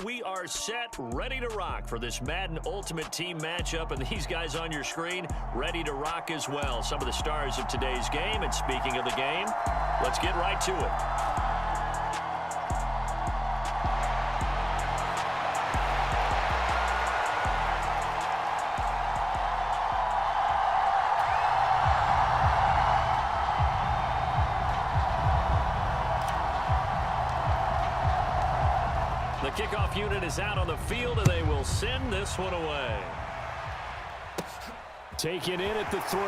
We are set, ready to rock for this Madden Ultimate Team matchup, and these guys on your screen ready to rock as well. Some of the stars of today's game, and speaking of the game, let's get right to it. The kickoff unit is out on the field, and they will send this one away. Taken in at the 3.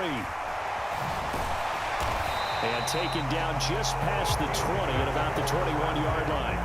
And taken down just past the 20 at about the 21-yard line.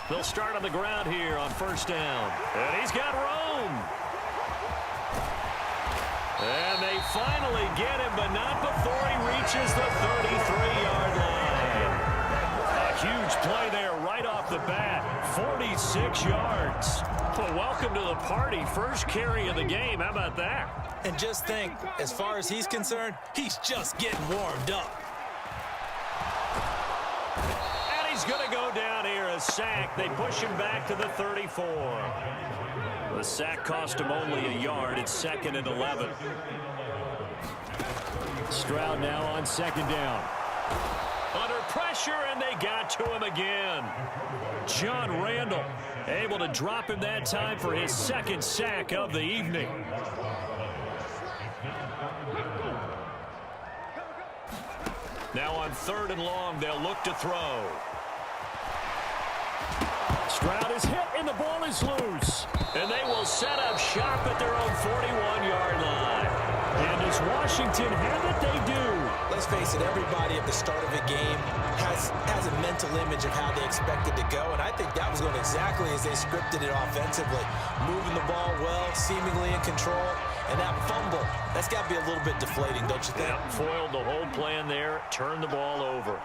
They'll start on the ground here on first down. And he's got room. And they finally get him, but not before he reaches the 33-yard line. A huge play there right off the bat. 46 yards. Well, welcome to the party. First carry of the game. How about that? And just think, as far as he's concerned, he's just getting warmed up. He's going to go down here, a sack. They push him back to the 34. The sack cost him only a yard. It's 2nd and 11. Stroud now on second down. Under pressure, and they got to him again. John Randall able to drop him that time for his 2nd sack of the evening. Now on 3rd and long, they'll look to throw. Stroud is hit, and the ball is loose. And they will set up shop at their own 41-yard line. And does Washington have it? They do. Let's face it, everybody at the start of a game has a mental image of how they expect it to go, and I think that was going exactly as they scripted it offensively. Moving the ball well, seemingly in control, and that fumble, that's got to be a little bit deflating, don't you think? Yep, foiled the whole plan there, turned the ball over.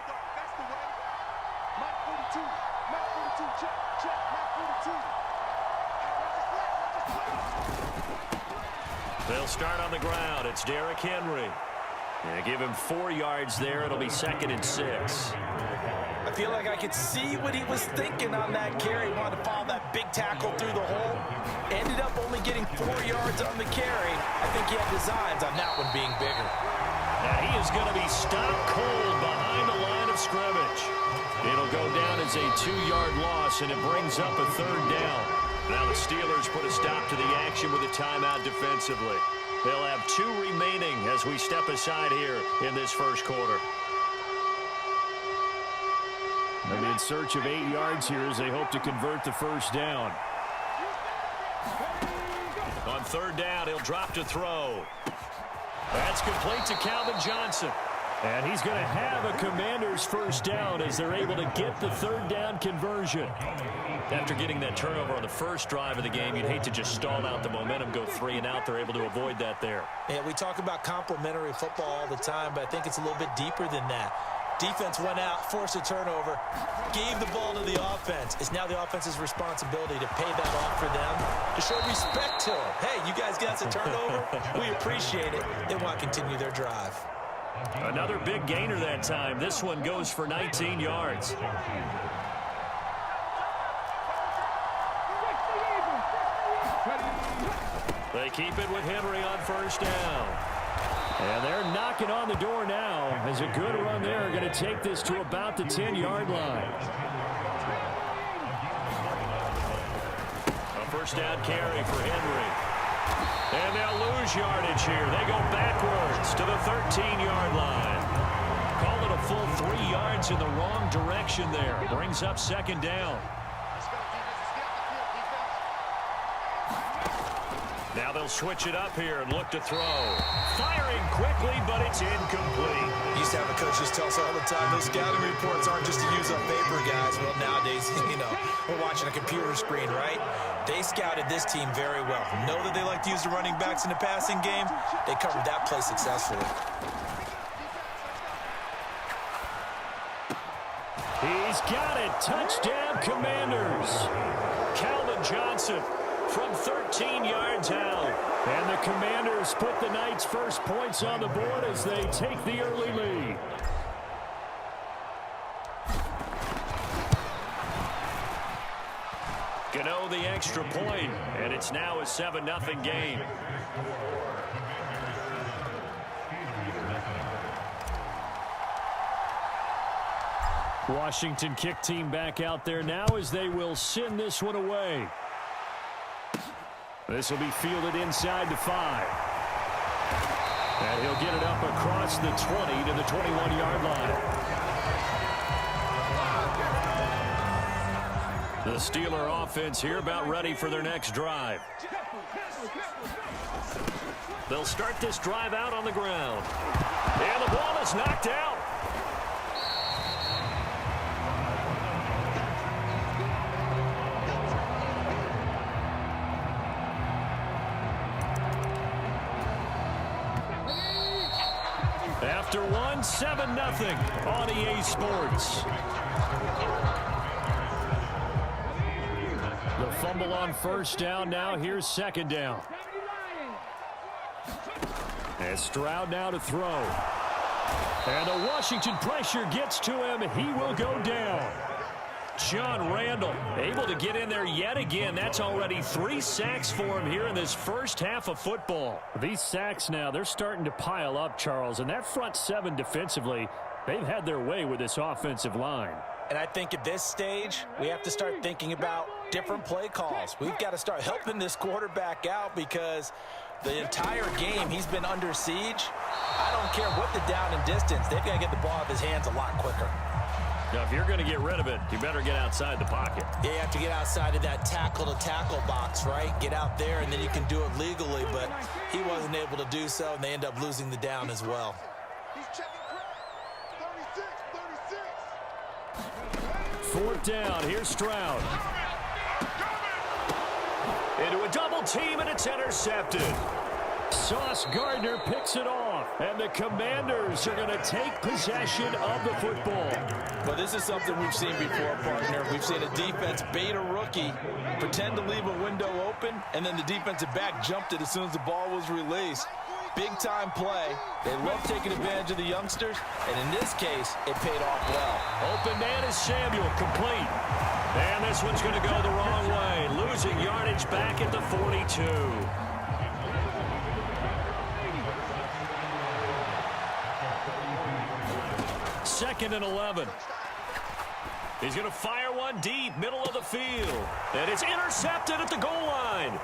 They'll start on the ground. It's Derrick Henry. Yeah, give him 4 yards there. It'll be 2nd and 6. I feel like I could see what he was thinking on that carry. He wanted to follow that big tackle through the hole. Ended up only getting 4 yards on the carry. I think he had designs on that one being bigger. Now he is going to be stopped cold behind the line of scrimmage. It'll go down as a 2-yard loss, and it brings up a 3rd down. Now the Steelers put a stop to the action with a timeout defensively. They'll have 2 remaining as we step aside here in this first quarter. And in search of 8 yards here as they hope to convert the first down. On 3rd down, he'll drop to throw. That's complete to Calvin Johnson. And he's going to have a Commander's first down as they're able to get the 3rd down conversion. After getting that turnover on the first drive of the game, you'd hate to just stall out the momentum, go 3 and out. They're able to avoid that there. Yeah, we talk about complementary football all the time, but I think it's a little bit deeper than that. Defense went out, forced a turnover, gave the ball to the offense. It's now the offense's responsibility to pay that off for them, to show respect to them. Hey, you guys got a turnover? We appreciate it. They want to continue their drive. Another big gainer that time. This one goes for 19 yards. They keep it with Henry on first down. And they're knocking on the door now as a good run there. Going to take this to about the 10-yard line. A first down carry for Henry. And they'll lose yardage here. They go backwards to the 13-yard line. Call it a full 3 yards in the wrong direction there. Brings up 2nd down. Now they'll switch it up here and look to throw. Firing quickly, but it's incomplete. Used to have a coach just tell us all the time, those scouting reports aren't just to use up paper, guys. Well, nowadays, we're watching a computer screen, right? They scouted this team very well. Know that they like to use the running backs in the passing game. They covered that play successfully. He's got it. Touchdown, Commanders. Calvin Johnson from 13 yards out. And the Commanders put the Knights' first points on the board as they take the early lead. Gano the extra point, and it's now a 7-0 game. Washington kick team back out there now as they will send this one away. This will be fielded inside the 5. And he'll get it up across the 20 to the 21-yard line. The Steeler offense here about ready for their next drive. They'll start this drive out on the ground. And the ball is knocked out. After one, 7-0 on EA Sports. The fumble on first down. Now here's second down. And Stroud now to throw. And the Washington pressure gets to him. He will go down. John Randall able to get in there yet again. That's already 3 sacks for him here in this first half of football. These sacks now, they're starting to pile up, Charles. And that front 7 defensively, they've had their way with this offensive line. And I think at this stage, we have to start thinking about different play calls. We've got to start helping this quarterback out because the entire game he's been under siege. I don't care what the down and distance. They've got to get the ball out of his hands a lot quicker. Now, if you're going to get rid of it, you better get outside the pocket. Yeah, you have to get outside of that tackle-to-tackle box, right? Get out there, and then you can do it legally, but he wasn't able to do so, and they end up losing the down as well. Fourth down. Here's Stroud. Into a double team, and it's intercepted. Sauce Gardner picks it off, and the Commanders are going to take possession of the football. But this is something we've seen before, partner. We've seen a defense bait a rookie, pretend to leave a window open, and then the defensive back jumped it as soon as the ball was released. Big-time play. They love taking advantage of the youngsters, and in this case, it paid off well. Open man is Samuel, complete. And this one's going to go the wrong way, losing yardage back at the 42. Second and 11. He's going to fire one deep, middle of the field. And it's intercepted at the goal line.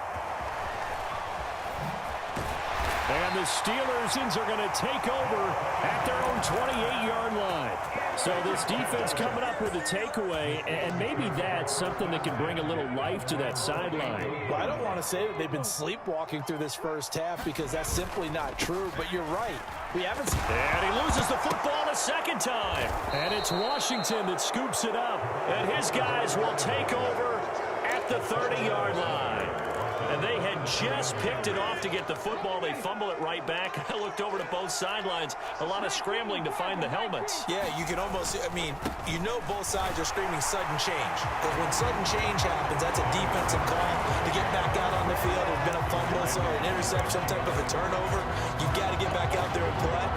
And the Steelers are going to take over at their own 28-yard line. So this defense coming up with a takeaway, and maybe that's something that can bring a little life to that sideline. Well, I don't want to say that they've been sleepwalking through this first half because that's simply not true, but you're right. We haven't. And he loses the football a second time. And it's Washington that scoops it up. And his guys will take over at the 30-yard line. And they had just picked it off to get the football. They fumble it right back. I looked over to both sidelines. A lot of scrambling to find the helmets. Yeah, you can almost, both sides are screaming sudden change. Because when sudden change happens, that's a defensive call to get back out on the field. There's been a fumble, so an interception, some type of a turnover. You've got to get back out there and play.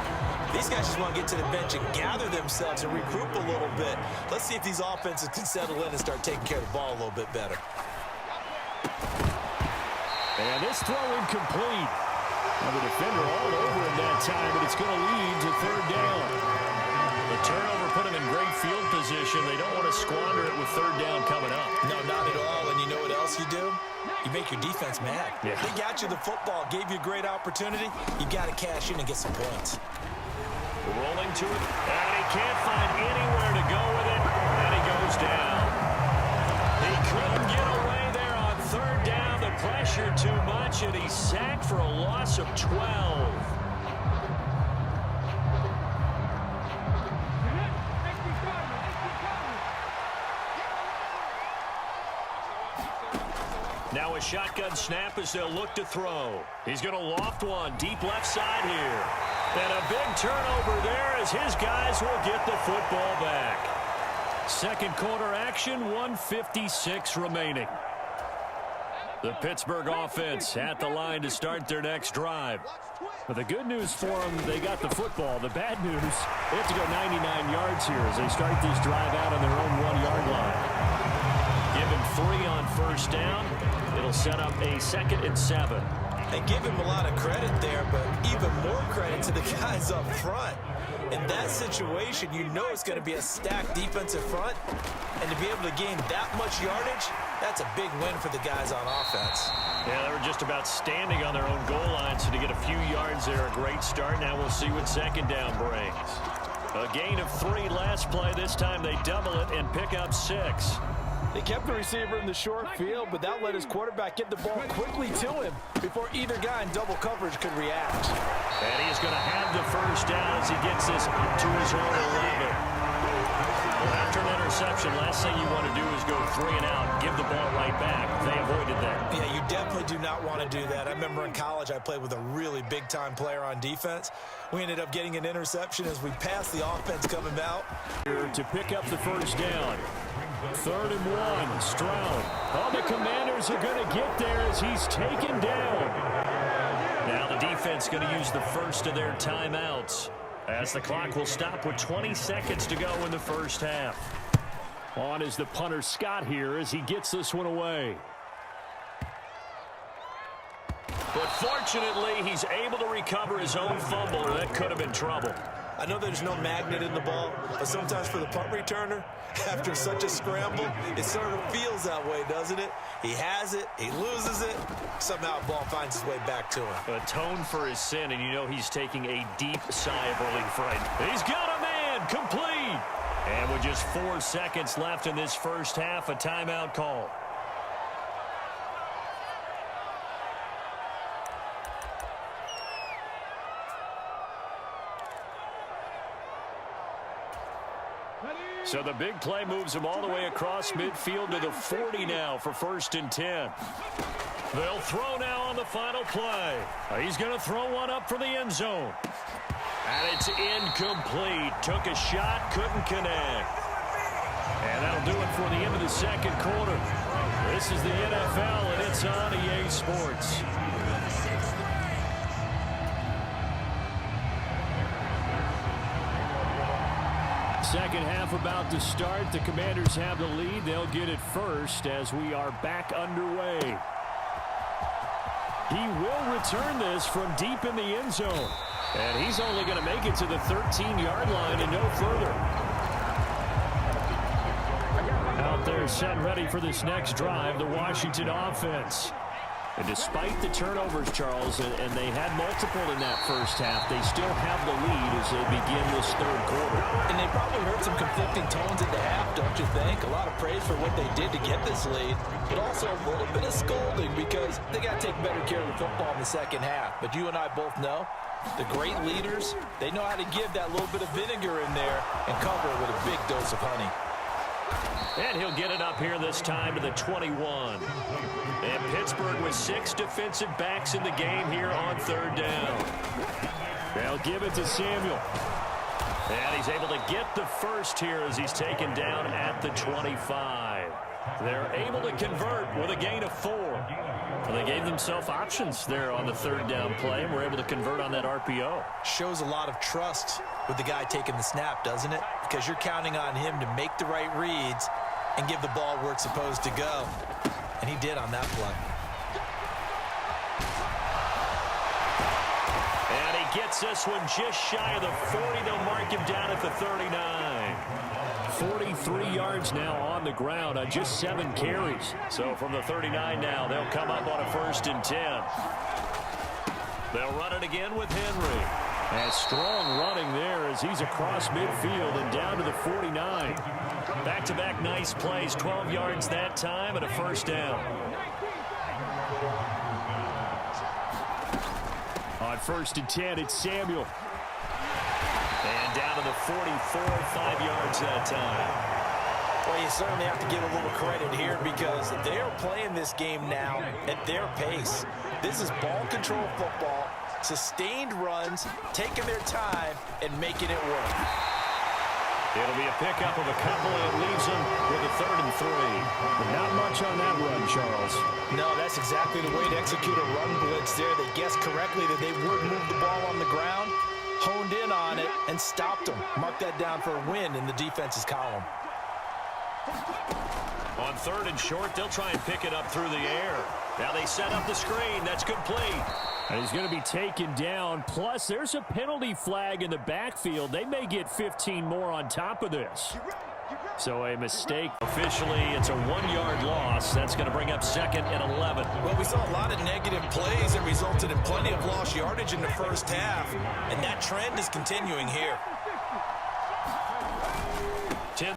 These guys just want to get to the bench and gather themselves and regroup a little bit. Let's see if these offenses can settle in and start taking care of the ball a little bit better. And this throw incomplete. Now the defender all over him that time, but it's going to lead to third down. The turnover put him in great field position. They don't want to squander it with third down coming up. No, not at all. And you know what else you do? You make your defense mad. Yeah. They got you the football, gave you a great opportunity. You got to cash in and get some points. Rolling to it, and he can't find anywhere to go with it, and he goes down. He couldn't get away there on third down, the pressure too much, and he's sacked for a loss of 12. Now a shotgun snap as they'll look to throw. He's going to loft one deep left side here. And a big turnover there as his guys will get the football back. Second quarter action, 1:56 remaining. The Pittsburgh offense at the line to start their next drive. But the good news for them, they got the football. The bad news, they have to go 99 yards here as they start this drive out on their own 1-yard line. Given 3 on first down, it'll set up a 2nd and 7. They give him a lot of credit there, but even more credit to the guys up front. In that situation, you know it's going to be a stacked defensive front, and to be able to gain that much yardage, that's a big win for the guys on offense. Yeah, they were just about standing on their own goal line, so to get a few yards there, a great start. Now we'll see what second down brings. A gain of 3 last play. This time they double it and pick up 6. They kept the receiver in the short field, but that let his quarterback get the ball quickly to him before either guy in double coverage could react. And he's going to have the first down as he gets this to his own 11. Well, after an interception, last thing you want to do is go 3 and out and give the ball right back. They avoided that. Yeah, you definitely do not want to do that. I remember in college I played with a really big-time player on defense. We ended up getting an interception as we passed the offense coming out. Here to pick up the first down. 3rd and 1, Stroud. Oh, the Commanders are going to get there as he's taken down. Now the defense going to use the first of their timeouts as the clock will stop with 20 seconds to go in the first half. On is the punter Scott here as he gets this one away. But fortunately, he's able to recover his own fumble, or that could have been trouble. I know there's no magnet in the ball, but sometimes for the punt returner, after such a scramble, it sort of feels that way, doesn't it? He has it, he loses it, somehow the ball finds its way back to him. Atone for his sin, and you know he's taking a deep sigh of relief right. He's got a man, complete! And with just 4 seconds left in this first half, a timeout call. So the big play moves him all the way across midfield to the 40 now for 1st and 10. They'll throw now on the final play. He's going to throw one up for the end zone. And it's incomplete. Took a shot, couldn't connect. And that'll do it for the end of the second quarter. This is the NFL, and it's on EA Sports. Second half about to start. The Commanders have the lead. They'll get it first as we are back underway. He will return this from deep in the end zone. And he's only going to make it to the 13-yard line and no further. Out there set and ready for this next drive, the Washington offense. And despite the turnovers, Charles, and they had multiple in that first half, they still have the lead as they begin this third quarter. And they probably heard some conflicting tones at the half, don't you think? A lot of praise for what they did to get this lead, but also a little bit of scolding because they got to take better care of the football in the second half. But you and I both know the great leaders, they know how to give that little bit of vinegar in there and cover it with a big dose of honey. And he'll get it up here this time to the 21. And Pittsburgh with 6 defensive backs in the game here on 3rd down. They'll give it to Samuel. And he's able to get the first here as he's taken down at the 25. They're able to convert with a gain of 4. Well, they gave themselves options there on the 3rd down play and were able to convert on that RPO. Shows a lot of trust with the guy taking the snap, doesn't it? Because you're counting on him to make the right reads and give the ball where it's supposed to go. And he did on that play. And he gets this one just shy of the 40. They'll mark him down at the 39. 43 yards now on the ground on just 7 carries. So from the 39 now, they'll come up on a 1st and 10. They'll run it again with Henry. And strong running there as he's across midfield and down to the 49. Back-to-back nice plays, 12 yards that time and a 1st down. 1st and 10, it's Samuel. And down to the 44, 5 yards that time. Well, you certainly have to give a little credit here because they are playing this game now at their pace. This is ball control football, sustained runs, taking their time, and making it work. It'll be a pickup of a couple, and it leaves them with a 3rd and 3. But not much on that run, Charles. No, that's exactly the way to execute a run blitz there. They guessed correctly that they would move the ball on the ground, honed in on it, and stopped them. Mark that down for a win in the defense's column. On 3rd and short, they'll try and pick it up through the air. Now they set up the screen. That's complete. And he's going to be taken down. Plus, there's a penalty flag in the backfield. They may get 15 more on top of this. So a mistake. Officially, it's a 1-yard loss. That's going to bring up 2nd and 11. Well, we saw a lot of negative plays that resulted in plenty of lost yardage in the first half, and that trend is continuing here. 10.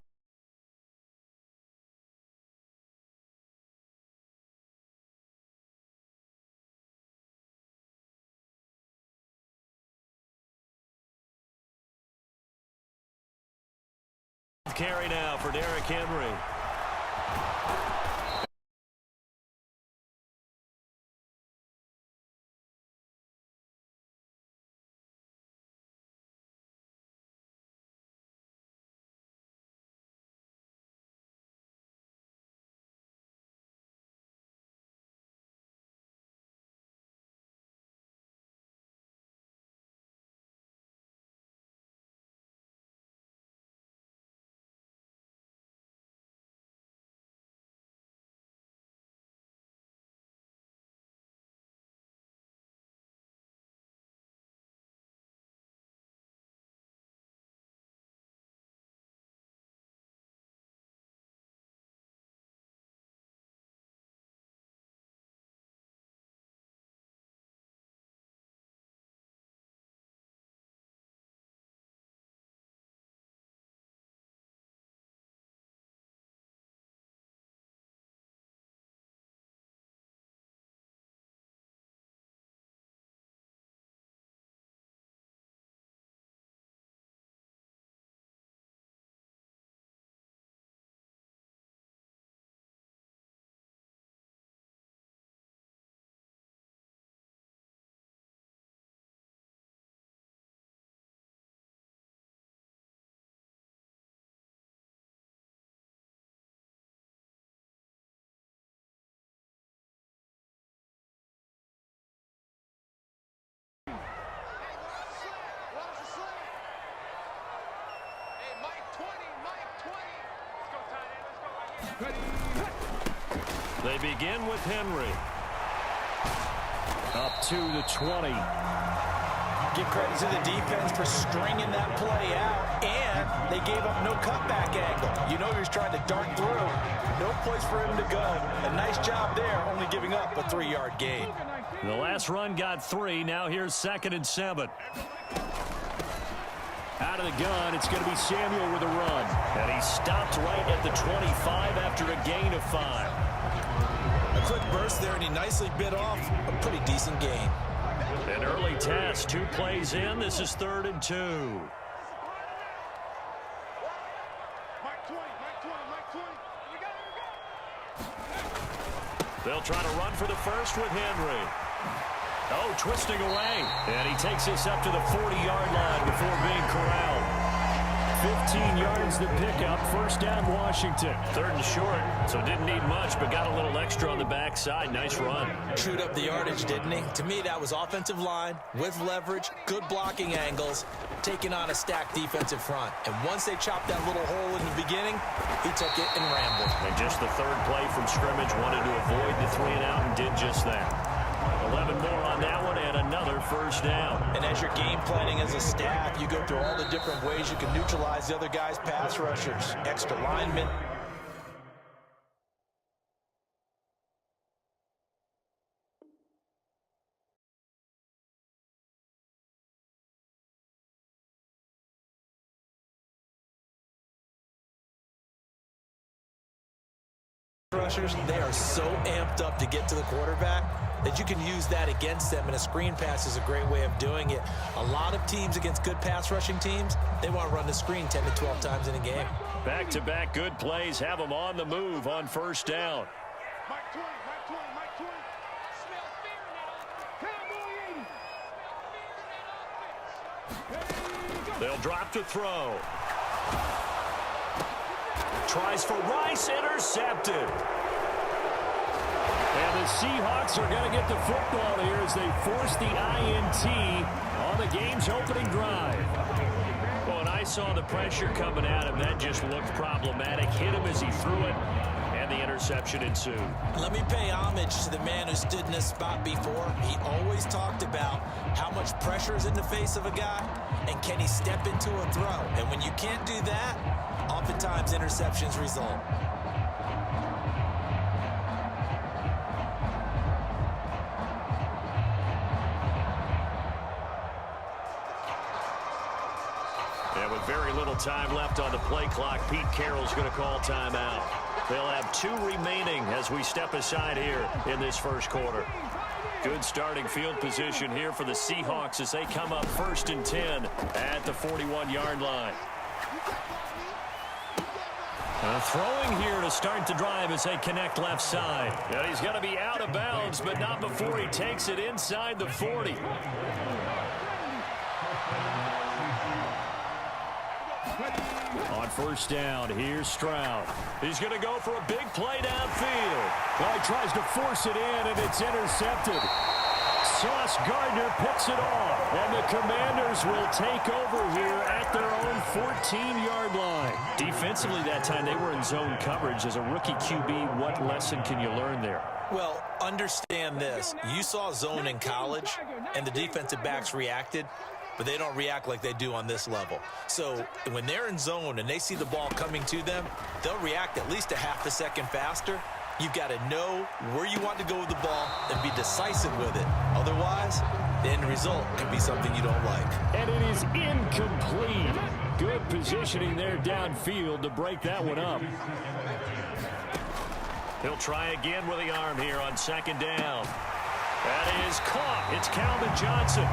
Carry now for Derrick Henry. They begin with Henry. Up to the 20. Give credit to the defense for stringing that play out, and they gave up no cutback angle. You know he was trying to dart through. No place for him to go. A nice job there, only giving up a 3-yard gain. The last run got 3. Now here's 2nd and 7. Out of the gun, it's going to be Samuel with a run. And he stopped right at the 25 after a gain of 5. A quick burst there, and he nicely bit off a pretty decent gain. An early test, 2 plays in. This is 3rd and 2. They'll try to run for the first with Henry. Oh, twisting away. And he takes this up to the 40-yard line before being corralled. 15 yards the pickup. 1st down, Washington. 3rd and short, so didn't need much, but got a little extra on the backside. Nice run. Chewed up the yardage, didn't he? To me, that was offensive line with leverage, good blocking angles, taking on a stacked defensive front. And once they chopped that little hole in the beginning, he took it and rambled. And just the 3rd play from scrimmage, wanted to avoid the 3 and out and did just that. 11 more on that one and another 1st down. And as you're game planning as a staff, you go through all the different ways you can neutralize the other guy's pass rushers. Extra linemen. Rushers, they are so amped up to get to the quarterback. that you can use that against them, and a screen pass is a great way of doing it. A lot of teams against good pass rushing teams, they want to run the screen 10 to 12 times in a game. Back-to-back good plays have them on the move on first down. They'll drop to throw. Tries for Rice, intercepted. And the Seahawks are going to get the football here as they force the INT on the game's opening drive. Well, and I saw the pressure coming at him. That just looked problematic. Hit him as he threw it, and the interception ensued. Let me pay homage to the man who stood in this spot before. He always talked about how much pressure is in the face of a guy, and can he step into a throw. And when you can't do that, oftentimes interceptions result. And with very little time left on the play clock, Pete Carroll's going to call timeout. They'll have 2 remaining as we step aside here in this first quarter. Good starting field position here for the Seahawks as they come up 1st and 10 at the 41-yard line. Throwing here to start the drive as they connect left side. And he's going to be out of bounds, but not before he takes it inside the 40. On first down, here's Stroud. He's going to go for a big play downfield. Well, he tries to force it in, and it's intercepted. Sauce Gardner picks it off, and the Commanders will take over here at their own 14-yard line. Defensively that time, they were in zone coverage. As a rookie QB, what lesson can you learn there? Well, understand this. You saw zone in college, and the defensive backs reacted, but they don't react like they do on this level. So when they're in zone and they see the ball coming to them, they'll react at least a half a second faster. You've got to know where you want to go with the ball and be decisive with it. Otherwise, the end result can be something you don't like. And it is incomplete. Good positioning there downfield to break that one up. He'll try again with the arm here on 2nd down. That is caught. It's Calvin Johnson.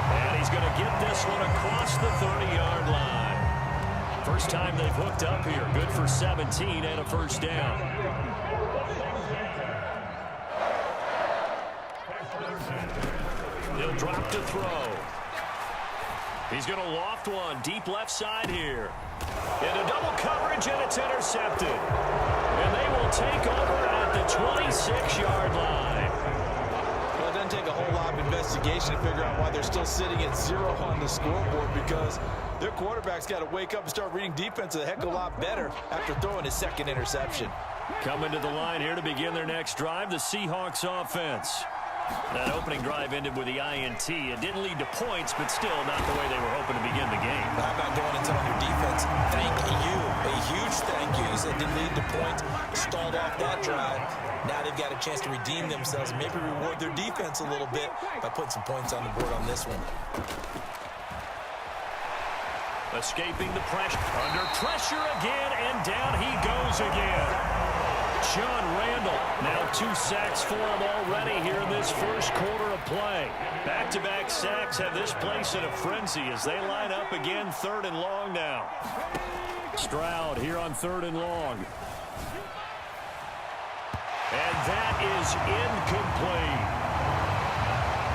And he's going to get this one across the 30-yard line. First time they've hooked up here. Good for 17 and a first down. He'll drop to throw. He's going to loft one deep left side here. Into double coverage, and it's intercepted. And they will take over at the 26-yard line. Well, it doesn't take a whole lot of investigation to figure out why they're still sitting at 0 on the scoreboard, because their quarterback's got to wake up and start reading defense a heck of a lot better after throwing his 2nd interception. Coming to the line here to begin their next drive, the Seahawks offense. That opening drive ended with the INT. It didn't lead to points, but still not the way they were hoping to begin the game. How about going and telling your defense, thank you, a huge thank you. You said didn't lead to points, stalled off that drive. Now they've got a chance to redeem themselves, maybe reward their defense a little bit by putting some points on the board on this one. Escaping the pressure. Under pressure again, and down he goes again. John Randall, now 2 sacks for him already here in this first quarter of play. Back-to-back sacks have this place in a frenzy as they line up again 3rd and long now. Stroud here on 3rd and long. And that is incomplete.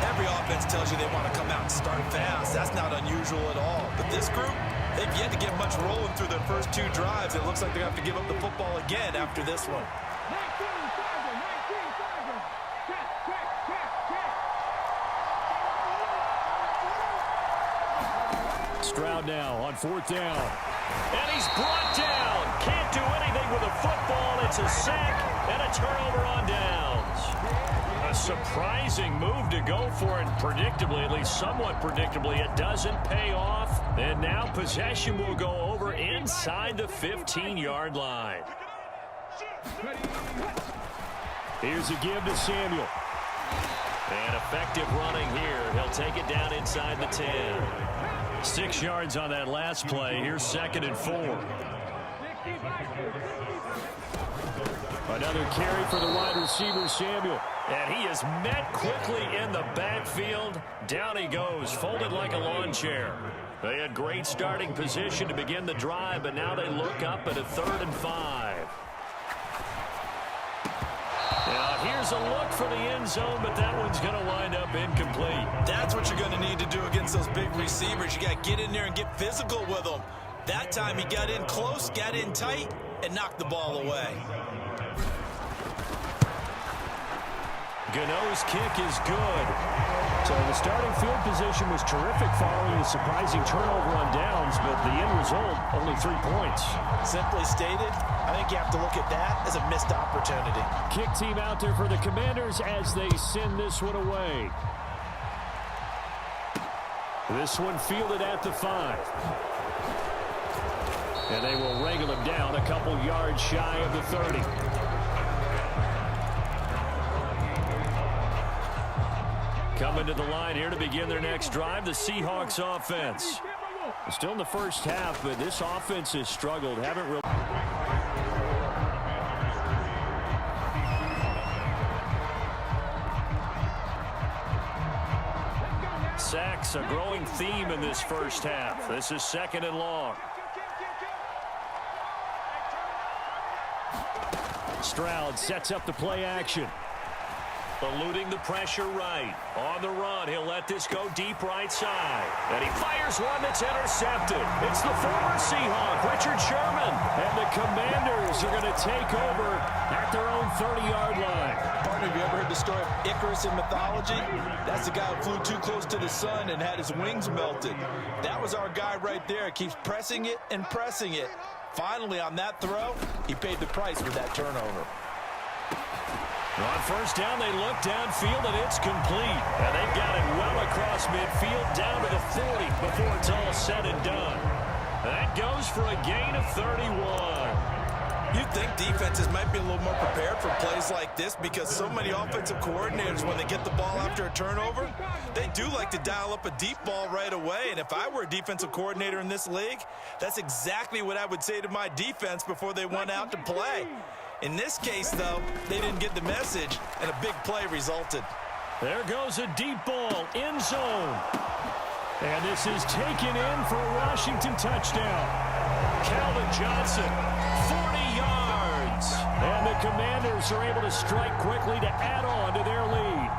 Every offense tells you they want to come out and start fast. That's not unusual at all. But this group, they've yet to get much rolling through their first 2 drives. It looks like they're going to have to give up the football again after this one. Stroud now on 4th down. And he's brought down. Can't do anything with a football. It's a sack and a turnover on downs. A surprising move to go for it. Predictably, at least somewhat predictably, it doesn't pay off. And now possession will go over inside the 15-yard line. Here's a give to Samuel. And effective running here. He'll take it down inside the 10. 6 yards on that last play. Here's 2nd and 4. Another carry for the wide receiver, Samuel. And he is met quickly in the backfield. Down he goes, folded like a lawn chair. They had great starting position to begin the drive, but now they look up at a 3rd and 5. Now here's a look for the end zone, but that one's going to wind up incomplete. That's what you're going to need to do against those big receivers. You got to get in there and get physical with them. That time he got in close, got in tight, and knocked the ball away. Gano's kick is good. So the starting field position was terrific following a surprising turnover on downs, but the end result, only 3 points. Simply stated, I think you have to look at that as a missed opportunity. Kick team out there for the Commanders as they send this one away. This one fielded at the 5. And they will wrangle him down a couple yards shy of the 30. Coming to the line here to begin their next drive, the Seahawks offense. Still in the first half, but this offense has struggled. Haven't really... Sacks, a growing theme in this first half. This is 2nd and long. Stroud sets up the play action. Eluding the pressure right. On the run, he'll let this go deep right side. And he fires one that's intercepted. It's the former Seahawk, Richard Sherman. And the Commanders are going to take over at their own 30-yard line. Partner, have you ever heard the story of Icarus in mythology? That's the guy who flew too close to the sun and had his wings melted. That was our guy right there. Keeps pressing it and pressing it. Finally, on that throw, he paid the price with that turnover. On first down, they look downfield, and it's complete. And they've got it well across midfield, down to the 40 before it's all said and done. That goes for a gain of 31. You'd think defenses might be a little more prepared for plays like this because so many offensive coordinators, when they get the ball after a turnover, they do like to dial up a deep ball right away. And if I were a defensive coordinator in this league, that's exactly what I would say to my defense before they went out to play. In this case, though, they didn't get the message, and a big play resulted. There goes a deep ball, end zone. And this is taken in for a Washington touchdown. Calvin Johnson, 40 yards. And the Commanders are able to strike quickly to add on to their lead.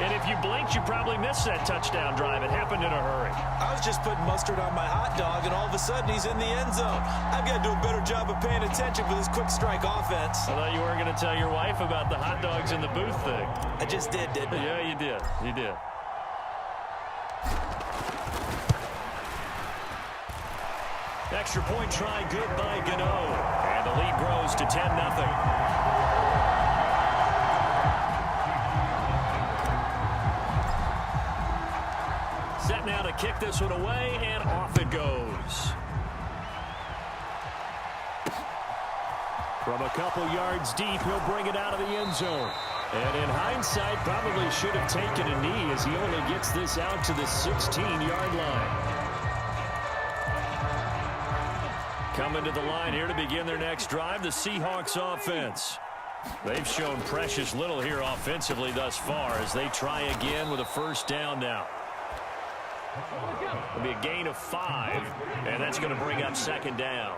And if you blinked, you probably missed that touchdown drive. It happened in a hurry. I was just putting mustard on my hot dog, and all of a sudden he's in the end zone. I've got to do a better job of paying attention for this quick strike offense. I thought you weren't going to tell your wife about the hot dogs in the booth thing. I just did, didn't I? Yeah, you did. You did. Extra point try good by Gano. And the lead grows to 10-0. Set now to kick this one away, and off it goes. From a couple yards deep, he'll bring it out of the end zone. And in hindsight, probably should have taken a knee as he only gets this out to the 16-yard line. Coming to the line here to begin their next drive, the Seahawks offense. They've shown precious little here offensively thus far as they try again with a first down now. It'll be a gain of 5, and that's going to bring up 2nd down.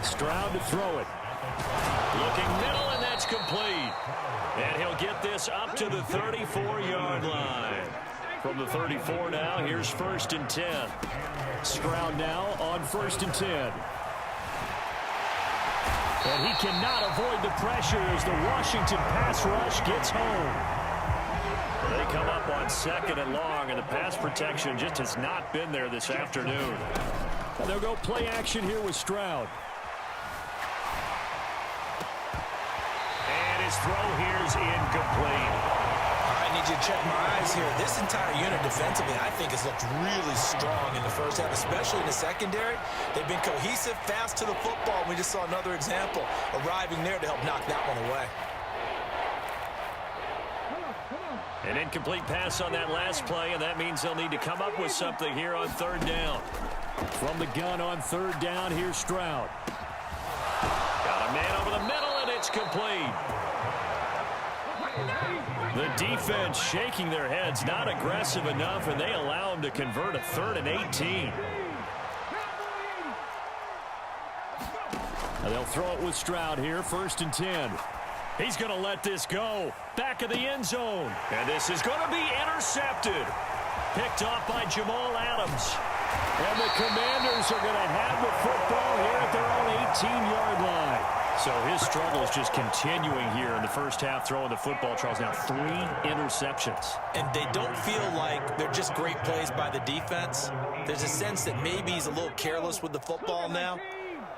Stroud to throw it. Looking middle, and that's complete. And he'll get this up to the 34-yard line. From the 34 now, here's 1st and 10. Stroud now on 1st and 10. And he cannot avoid the pressure as the Washington pass rush gets home. They come up on 2nd and long, and the pass protection just has not been there this afternoon. And they'll go play action here with Stroud. And his throw here is incomplete. I need you to check my eyes here. This entire unit defensively, I think, has looked really strong in the first half, especially in the secondary. They've been cohesive, fast to the football. We just saw another example arriving there to help knock that one away. An incomplete pass on that last play, and that means they'll need to come up with something here on 3rd down. From the gun on 3rd down, here's Stroud. Got a man over the middle, and it's it's complete. The defense shaking their heads, not aggressive enough, and they allow him to convert a 3rd and 18. And they'll throw it with Stroud here, 1st and 10. He's going to let this go. Back of the end zone. And this is going to be intercepted. Picked off by Jamal Adams. And the Commanders are going to have the football here at their own 18-yard line. So his struggle is just continuing here in the first half, throwing the football. Charles, now 3 interceptions. And they don't feel like they're just great plays by the defense. There's a sense that maybe he's a little careless with the football now.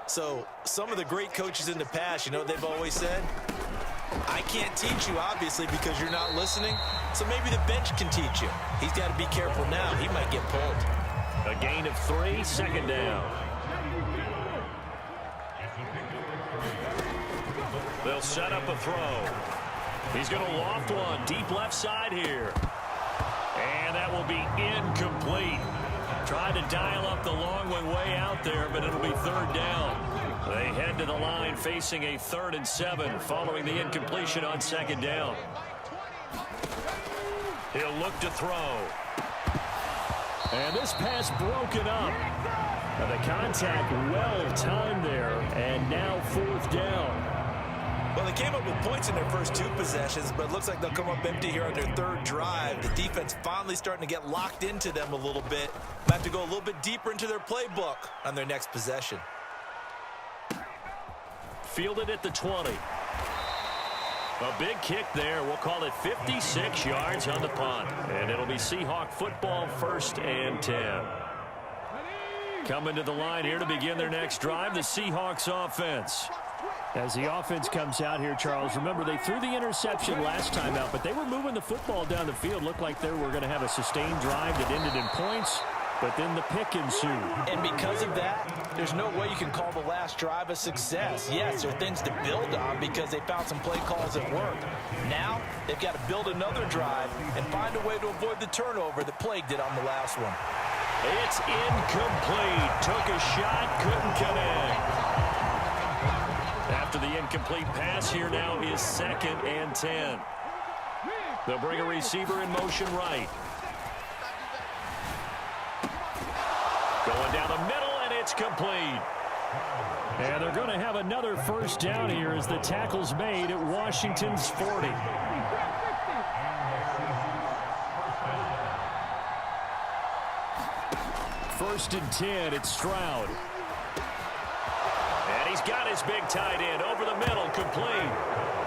So some of the great coaches in the past, you know what they've always said? I can't teach you, obviously, because you're not listening. So maybe the bench can teach you. He's got to be careful now. He might get pulled. A gain of 3, 2nd down. They'll set up a throw. He's going to loft one deep left side here. And that will be incomplete. Tried to dial up the long one way out there, but it'll be 3rd down. They head to the line facing a 3rd and 7 following the incompletion on 2nd down. He'll look to throw. And this pass broken up. Now the contact well timed there, and now 4th down. Well, they came up with points in their first 2 possessions, but it looks like they'll come up empty here on their 3rd drive. The defense finally starting to get locked into them a little bit. Might have to go a little bit deeper into their playbook on their next possession. Fielded at the 20. A big kick there. We'll call it 56 yards on the punt. And it'll be Seahawk football, 1st and 10. Coming to the line here to begin their next drive, the Seahawks offense. As the offense comes out here, Charles, remember they threw the interception last time out, but they were moving the football down the field. Looked like they were going to have a sustained drive that ended in points, but then the pick ensued. And because of that, there's no way you can call the last drive a success. Yes, there are things to build on because they found some play calls that work. Now, they've got to build another drive and find a way to avoid the turnover that plagued it on the last one. It's incomplete. Took a shot, couldn't connect. After the incomplete pass, here now is 2nd and 10. They'll bring a receiver in motion right. Going down the middle, and it's complete. And they're going to have another 1st down here as the tackle's made at Washington's 40. First and 10, it's Stroud. And he's got his big tight end over the middle, complete.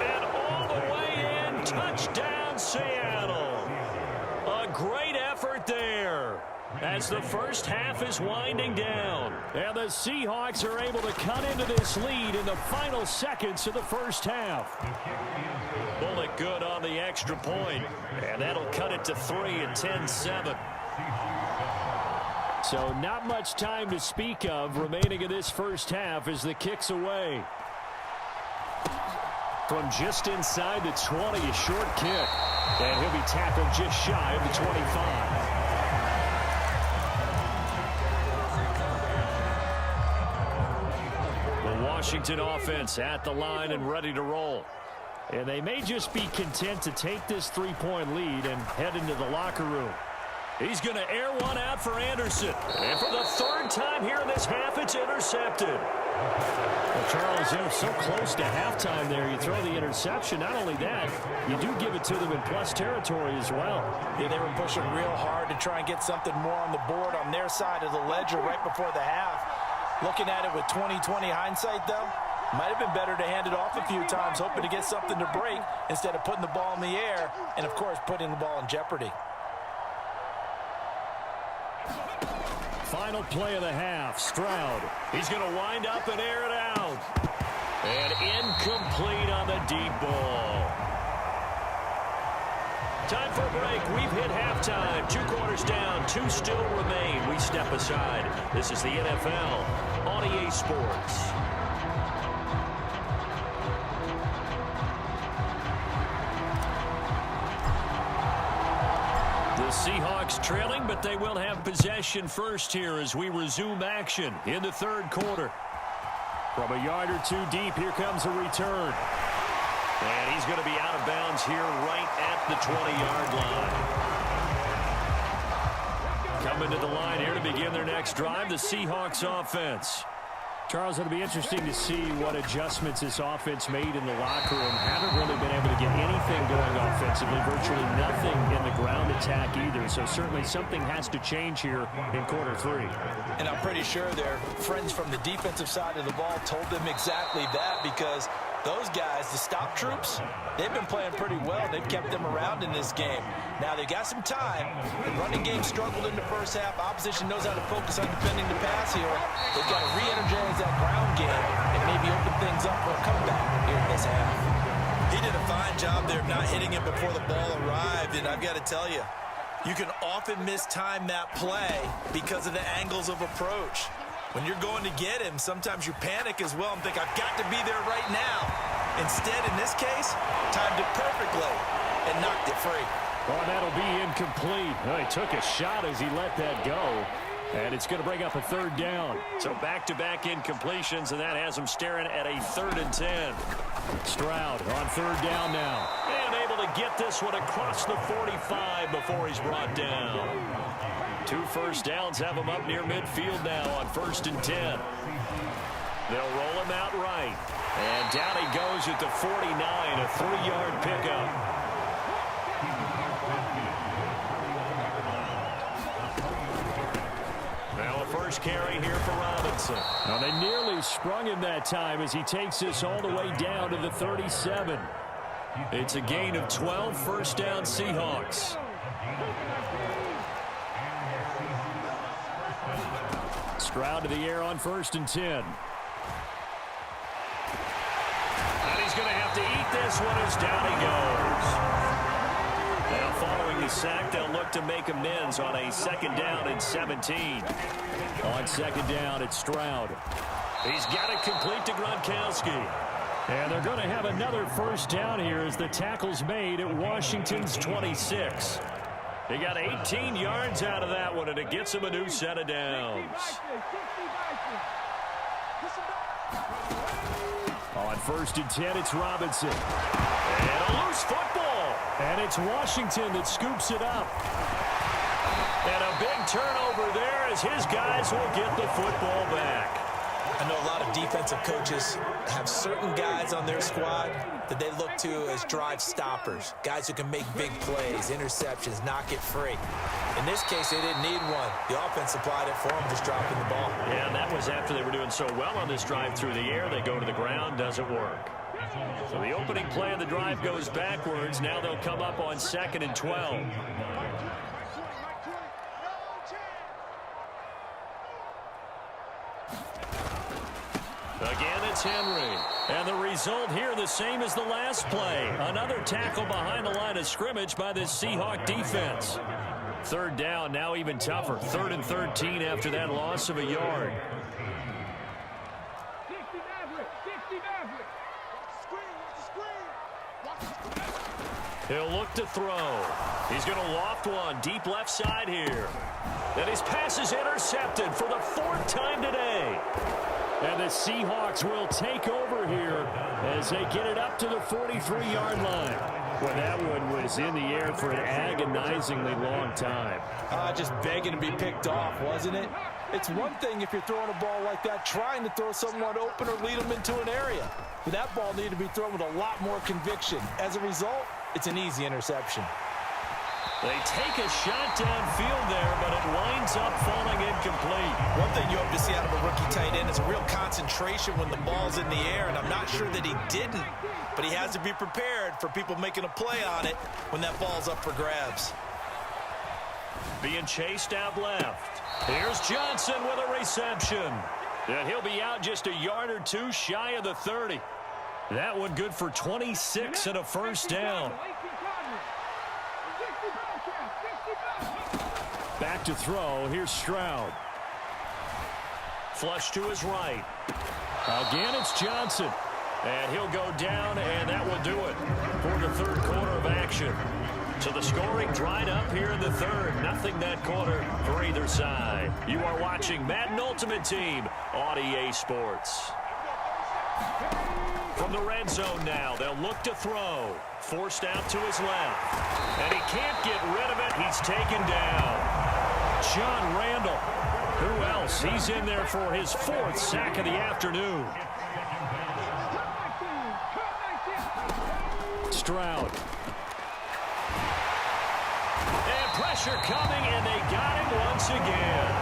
And all the way in, touchdown Seattle. A great effort there as the first half is winding down. And the Seahawks are able to cut into this lead in the final seconds of the first half. Bullet good on the extra point. And that'll cut it to 3 at 10-7. So not much time to speak of remaining in this first half as the kick's away. From just inside the 20, a short kick. And he'll be tackled just shy of the 25. The Washington offense at the line and ready to roll. And they may just be content to take this 3-point lead and head into the locker room. He's going to air one out for Anderson. And for the 3rd time here in this half, it's intercepted. Well, Charles, they're so close to halftime there. You throw the interception. Not only that, you do give it to them in plus territory as well. Yeah, they were pushing real hard to try and get something more on the board on their side of the ledger right before the half. Looking at it with 20/20 hindsight, though, might have been better to hand it off a few times, hoping to get something to break instead of putting the ball in the air and, of course, putting the ball in jeopardy. Final play of the half, Stroud. He's going to wind up and air it out. And incomplete on the deep ball. Time for a break. We've hit halftime. 2 quarters down, 2 still remain. We step aside. This is the NFL on EA Sports. The Seahawks trailing, but they will have possession first here as we resume action in the 3rd quarter. From a yard or 2 deep, here comes a return. And he's going to be out of bounds here right at the 20-yard line. Coming to the line here to begin their next drive, the Seahawks offense. Charles, it'll be interesting to see what adjustments this offense made in the locker room. Haven't really been able to get anything going offensively, virtually nothing in the ground attack either. So certainly something has to change here in quarter 3. And I'm pretty sure their friends from the defensive side of the ball told them exactly that, because those guys, the stop troops, they've been playing pretty well. They've kept them around in this game. Now they got some time. The running game struggled in the first half. Opposition knows how to focus on defending the pass here. They've got to re-energize that ground game and maybe open things up for a comeback here in this half. He did a fine job there of not hitting it before the ball arrived, and I've got to tell you, you can often mistime that play because of the angles of approach. When you're going to get him, sometimes you panic as well and think, I've got to be there right now. Instead, in this case, timed it perfectly and knocked it free. Oh, that'll be incomplete. Well, he took a shot as he let that go. And it's going to bring up a 3rd down. So back-to-back incompletions, and that has him staring at a 3rd and 10. Stroud on 3rd down now. And able to get this one across the 45 before he's brought down. 2 first downs have him up near midfield now on 1st and 10. They'll roll him out right. And down he goes at the 49, a 3-yard pickup. Now a first carry here for Robinson. Now they nearly sprung him that time as he takes this all the way down to the 37. It's a gain of 12, first down Seahawks. Stroud to the air on 1st and 10. And he's going to have to eat this one as down he goes. Now following the sack, they'll look to make amends on a 2nd down and 17. On 2nd down, it's Stroud. He's got it complete to Gronkowski. And they're going to have another first down here as the tackle's made at Washington's 26. He got 18 yards out of that one, and it gets him a new set of downs. On 1st and 10, it's Robinson. And a loose football. And it's Washington that scoops it up. And a big turnover there as his guys will get the football back. I know a lot of defensive coaches have certain guys on their squad that they look to as drive stoppers, guys who can make big plays, interceptions, knock it free. In this case, they didn't need one. The offense supplied it for them, just dropping the ball. Yeah, and that was after they were doing so well on this drive through the air. They go to the ground, doesn't work. So the opening play of the drive goes backwards. Now they'll come up on 2nd and 12. Again, it's Henry. And the result here the same as the last play. Another tackle behind the line of scrimmage by this Seahawk defense. 3rd down, now even tougher. 3rd and 13 after that loss of a yard. He'll look to throw. He's going to loft one deep left side here. And his pass is intercepted for the 4th time today. And the Seahawks will take over here as they get it up to the 43-yard line. Well, that one was in the air for an agonizingly long time. Just begging to be picked off, wasn't it? It's one thing if you're throwing a ball like that, trying to throw someone open or lead them into an area. But that ball needed to be thrown with a lot more conviction. As a result, it's an easy interception. They take a shot downfield there, but it winds up falling incomplete. One thing you hope to see out of a rookie tight end is a real concentration when the ball's in the air, and I'm not sure that he didn't, but he has to be prepared for people making a play on it when that ball's up for grabs. Being chased out left. Here's Johnson with a reception. And he'll be out just a yard or two shy of the 30. That one good for 26 and a first down. Back to throw. Here's Stroud. Flush to his right. Again, it's Johnson. And he'll go down, and that will do it for the 3rd quarter of action. So the scoring dried up here in the 3rd. Nothing that quarter for either side. You are watching Madden Ultimate Team on EA Sports. From the red zone now, they'll look to throw. Forced out to his left. And he can't get rid of it. He's taken down. John Randall. Who else? He's in there for his 4th sack of the afternoon. Stroud. And pressure coming, and they got him once again.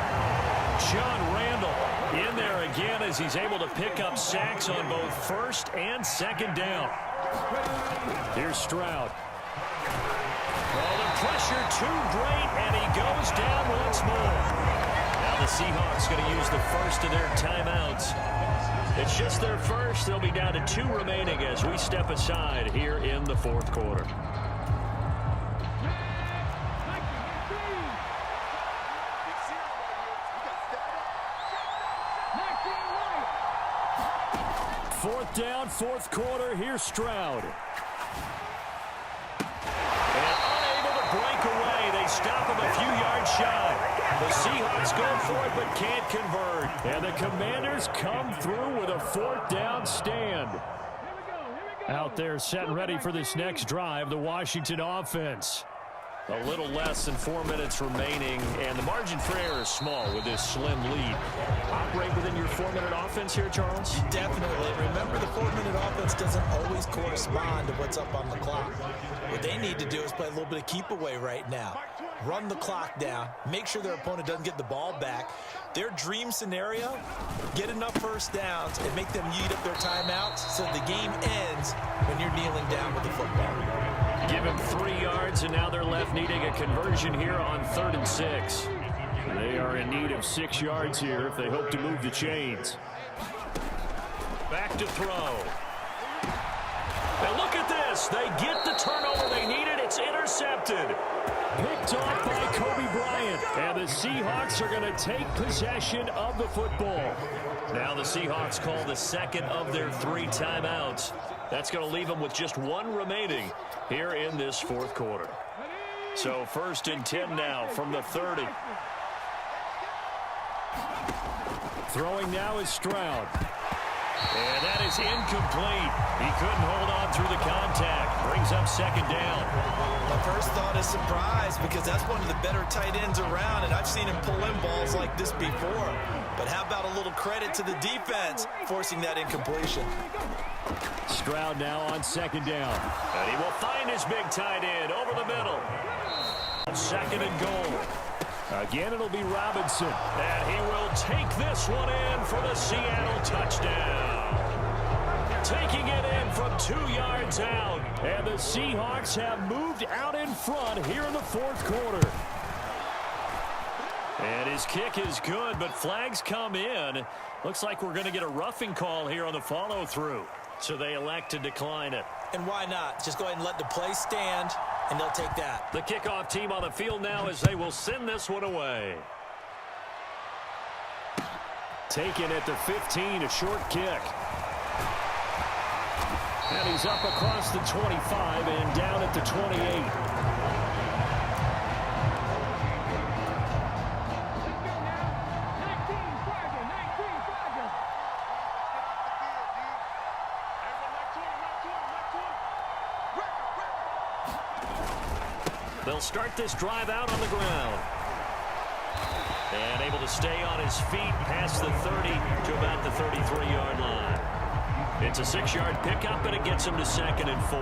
John Randall in there again as he's able to pick up sacks on both 1st and 2nd down. Here's Stroud. Oh, the pressure too great, and he goes down once more. Now the Seahawks going to use the first of their timeouts. It's just their first. They'll be down to 2 remaining as we step aside here in the 4th quarter. Fourth down, 4th quarter. Here's Stroud. And unable to break away. They stop him a few yards shy. The Seahawks go for it but can't convert. And the Commanders come through with a 4th down stand. Out there set and ready for this next drive, the Washington offense. A little less than 4 minutes remaining, and the margin for error is small with this slim lead. Operate within your 4-minute offense here, Charles? Definitely. Remember, the 4-minute offense doesn't always correspond to what's up on the clock. What they need to do is play a little bit of keep away right now. Run the clock down. Make sure their opponent doesn't get the ball back. Their dream scenario, get enough first downs and make them eat up their timeouts so the game ends when you're kneeling down with the football. Give him 3 yards, and now they're left needing a conversion here on 3rd and 6. They are in need of 6 yards here if they hope to move the chains. Back to throw. And look at this. They get the turnover they needed. It's intercepted. Picked off by Kobe Bryant. And the Seahawks are going to take possession of the football. Now the Seahawks call the 2nd of their 3 timeouts. That's going to leave them with just 1 remaining here in this 4th quarter. So 1st and 10 now from the 30. Throwing now is Stroud. And that is incomplete. He couldn't hold on through the contact. Brings up 2nd down. My first thought is surprise because that's one of the better tight ends around, and I've seen him pull in balls like this before. But how about a little credit to the defense forcing that incompletion? Stroud now on 2nd down. And he will find his big tight end over the middle. 2nd and goal. Again, it'll be Robinson. And he will take this one in for the Seattle touchdown. Taking it in from 2 yards out. And the Seahawks have moved out in front here in the 4th quarter. And his kick is good, but flags come in. Looks like we're going to get a roughing call here on the follow-through. So they elect to decline it. And why not? Just go ahead and let the play stand, and they'll take that. The kickoff team on the field now as they will send this one away. Taken at the 15, a short kick. And he's up across the 25 and down at the 28. They'll start this drive out on the ground. And able to stay on his feet past the 30 to about the 33-yard line. It's a 6-yard pickup, and it gets him to 2nd and 4.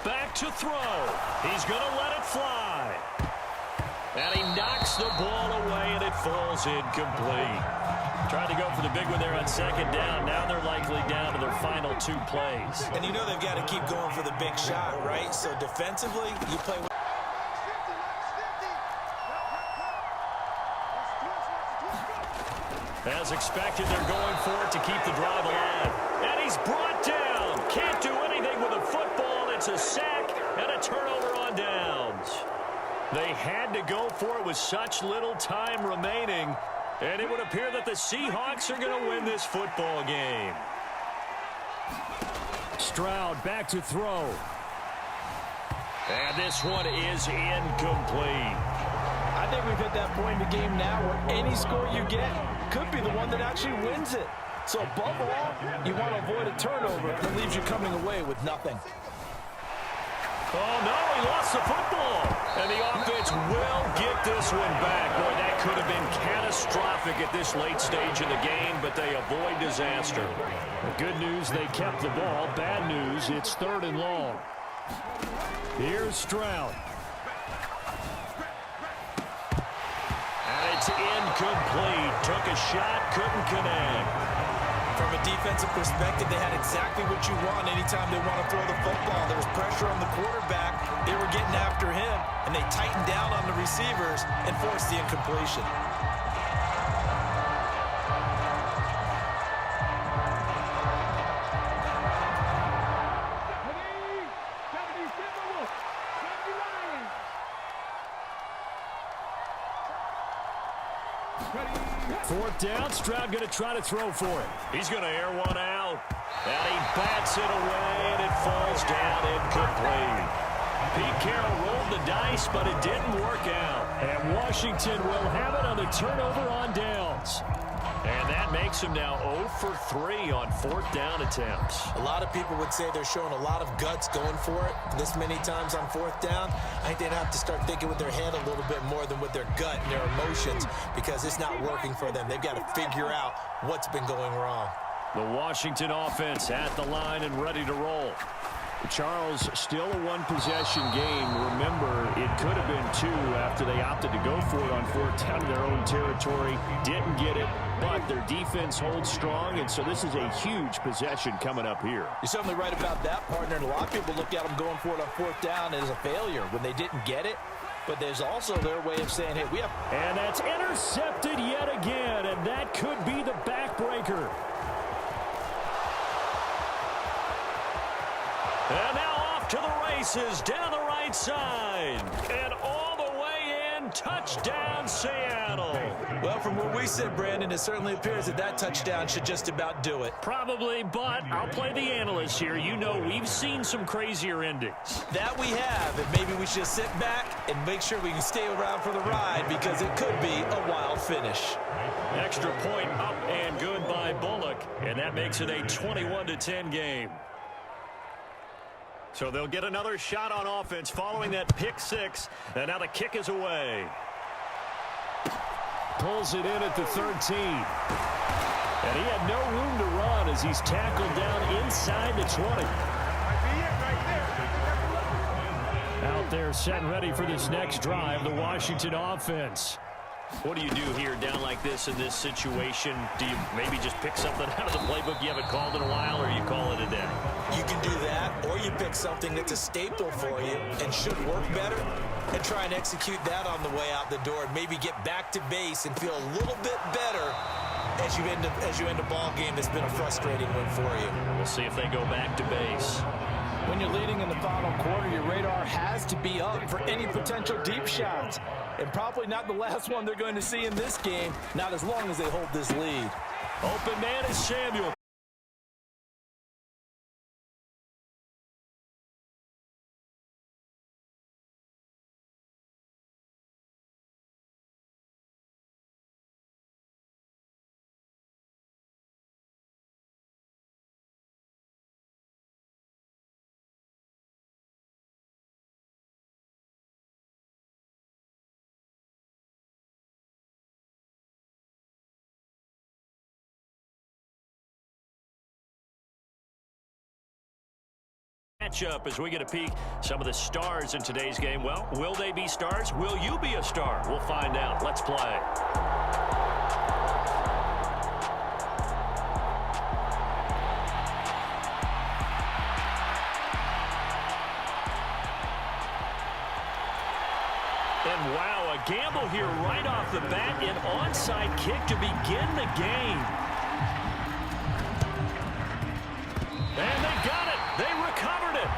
Back to throw. He's going to let it fly. And he knocks the ball away, and it falls incomplete. Tried to go for the big one there on 2nd down. Now they're likely down to their final 2 plays. And you know they've got to keep going for the big shot, right? So defensively, you play with... As expected, they're going for it to keep the drive alive. And he's brought down. Can't do anything with the football. It's a sack and a turnover on downs. They had to go for it with such little time remaining. And it would appear that the Seahawks are going to win this football game. Stroud back to throw. And this one is incomplete. I think we've hit that point in the game now where any score you get could be the one that actually wins it. So above all, you want to avoid a turnover that leaves you coming away with nothing. Oh, no, he lost the football. And the offense will get this one back. Boy, that could have been catastrophic at this late stage in the game, but they avoid disaster. The good news, they kept the ball. Bad news, it's 3rd and long. Here's Stroud. And it's incomplete. Took a shot, couldn't connect. From a defensive perspective, they had exactly what you want anytime they want to throw the football. There was pressure on the quarterback. They were getting after him, and they tightened down on the receivers and forced the incompletion. Fourth down, Stroud going to try to throw for it. He's going to air one out. And he bats it away, and it falls down incomplete. Pete Carroll rolled the dice, but it didn't work out. And Washington will have it on the turnover on downs. And that makes him now 0 for 3 on 4th down attempts. A lot of people would say they're showing a lot of guts going for it this many times on 4th down. I think they'd have to start thinking with their head a little bit more than with their gut and their emotions because it's not working for them. They've got to figure out what's been going wrong. The Washington offense at the line and ready to roll. Charles, still a one-possession game. Remember, it could have been 2 after they opted to go for it on 4th down in their own territory. Didn't get it, but their defense holds strong, and so this is a huge possession coming up here. You're certainly right about that, partner, and a lot of people look at them going for it on 4th down as a failure when they didn't get it. But there's also their way of saying, hey, we have... And that's intercepted yet again, and that could be the backbreaker. And now off to the races, down the right side. And all the way in, touchdown Seattle. Well, from where we sit, Brandon, it certainly appears that that touchdown should just about do it. Probably, but I'll play the analyst here. You know we've seen some crazier endings. That we have, and maybe we should sit back and make sure we can stay around for the ride because it could be a wild finish. Extra point up and good by Bullock, and that makes it a 21-10 game. So they'll get another shot on offense following that pick 6, and now the kick is away. Pulls it in at the 13. And he had no room to run as he's tackled down inside the 20. Out there set and ready for this next drive, the Washington offense. What do you do here down like this in this situation? Do you maybe just pick something out of the playbook you haven't called in a while, or you call it a day? You can do that, or you pick something that's a staple for you and should work better and try and execute that on the way out the door and maybe get back to base and feel a little bit better as you end a ball game that's been a frustrating one for you. We'll see if they go back to base. When you're leading in the final quarter, your radar has to be up for any potential deep shots. And probably not the last one they're going to see in this game, not as long as they hold this lead. Open man is Samuel. Matchup as we get a peek some of the stars in today's game. Well, will they be stars? Will you be a star? We'll find out. Let's play. And wow, a gamble here right off the bat, an onside kick to begin the game. And they got it. They recovered it.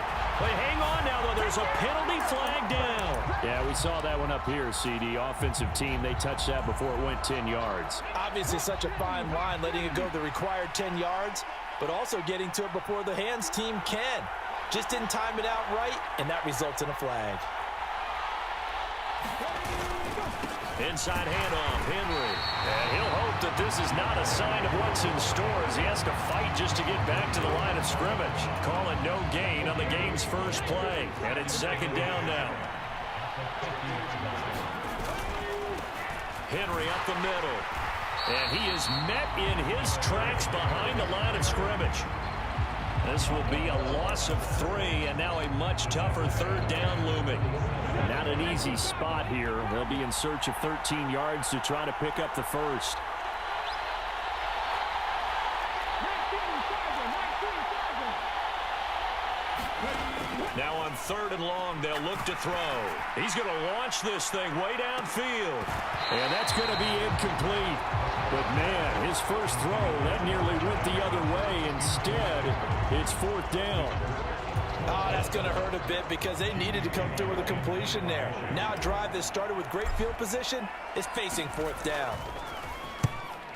They hang on now, though. There's a penalty flag down. Yeah, we saw that one up here, CD. Offensive team, they touched that before it went 10 yards. Obviously such a fine line, letting it go the required 10 yards, but also getting to it before the hands team can. Just didn't time it out right, and that results in a flag. Inside handoff, Henry. And he'll hope that this is not a sign of what's in store as he has to fight just to get back to the line of scrimmage. Call it no gain on the game's first play. And it's second down now. Henry up the middle. And he is met in his tracks behind the line of scrimmage. This will be a loss of 3, and now a much tougher third down looming. Not an easy spot here. They'll be in search of 13 yards to try to pick up the first. Now on 3rd and long, they'll look to throw. He's going to launch this thing way downfield. And that's going to be incomplete. But, man, his first throw, that nearly went the other way. Instead, it's 4th down. Oh, that's going to hurt a bit because they needed to come through with a completion there. Now a drive that started with great field position is facing 4th down.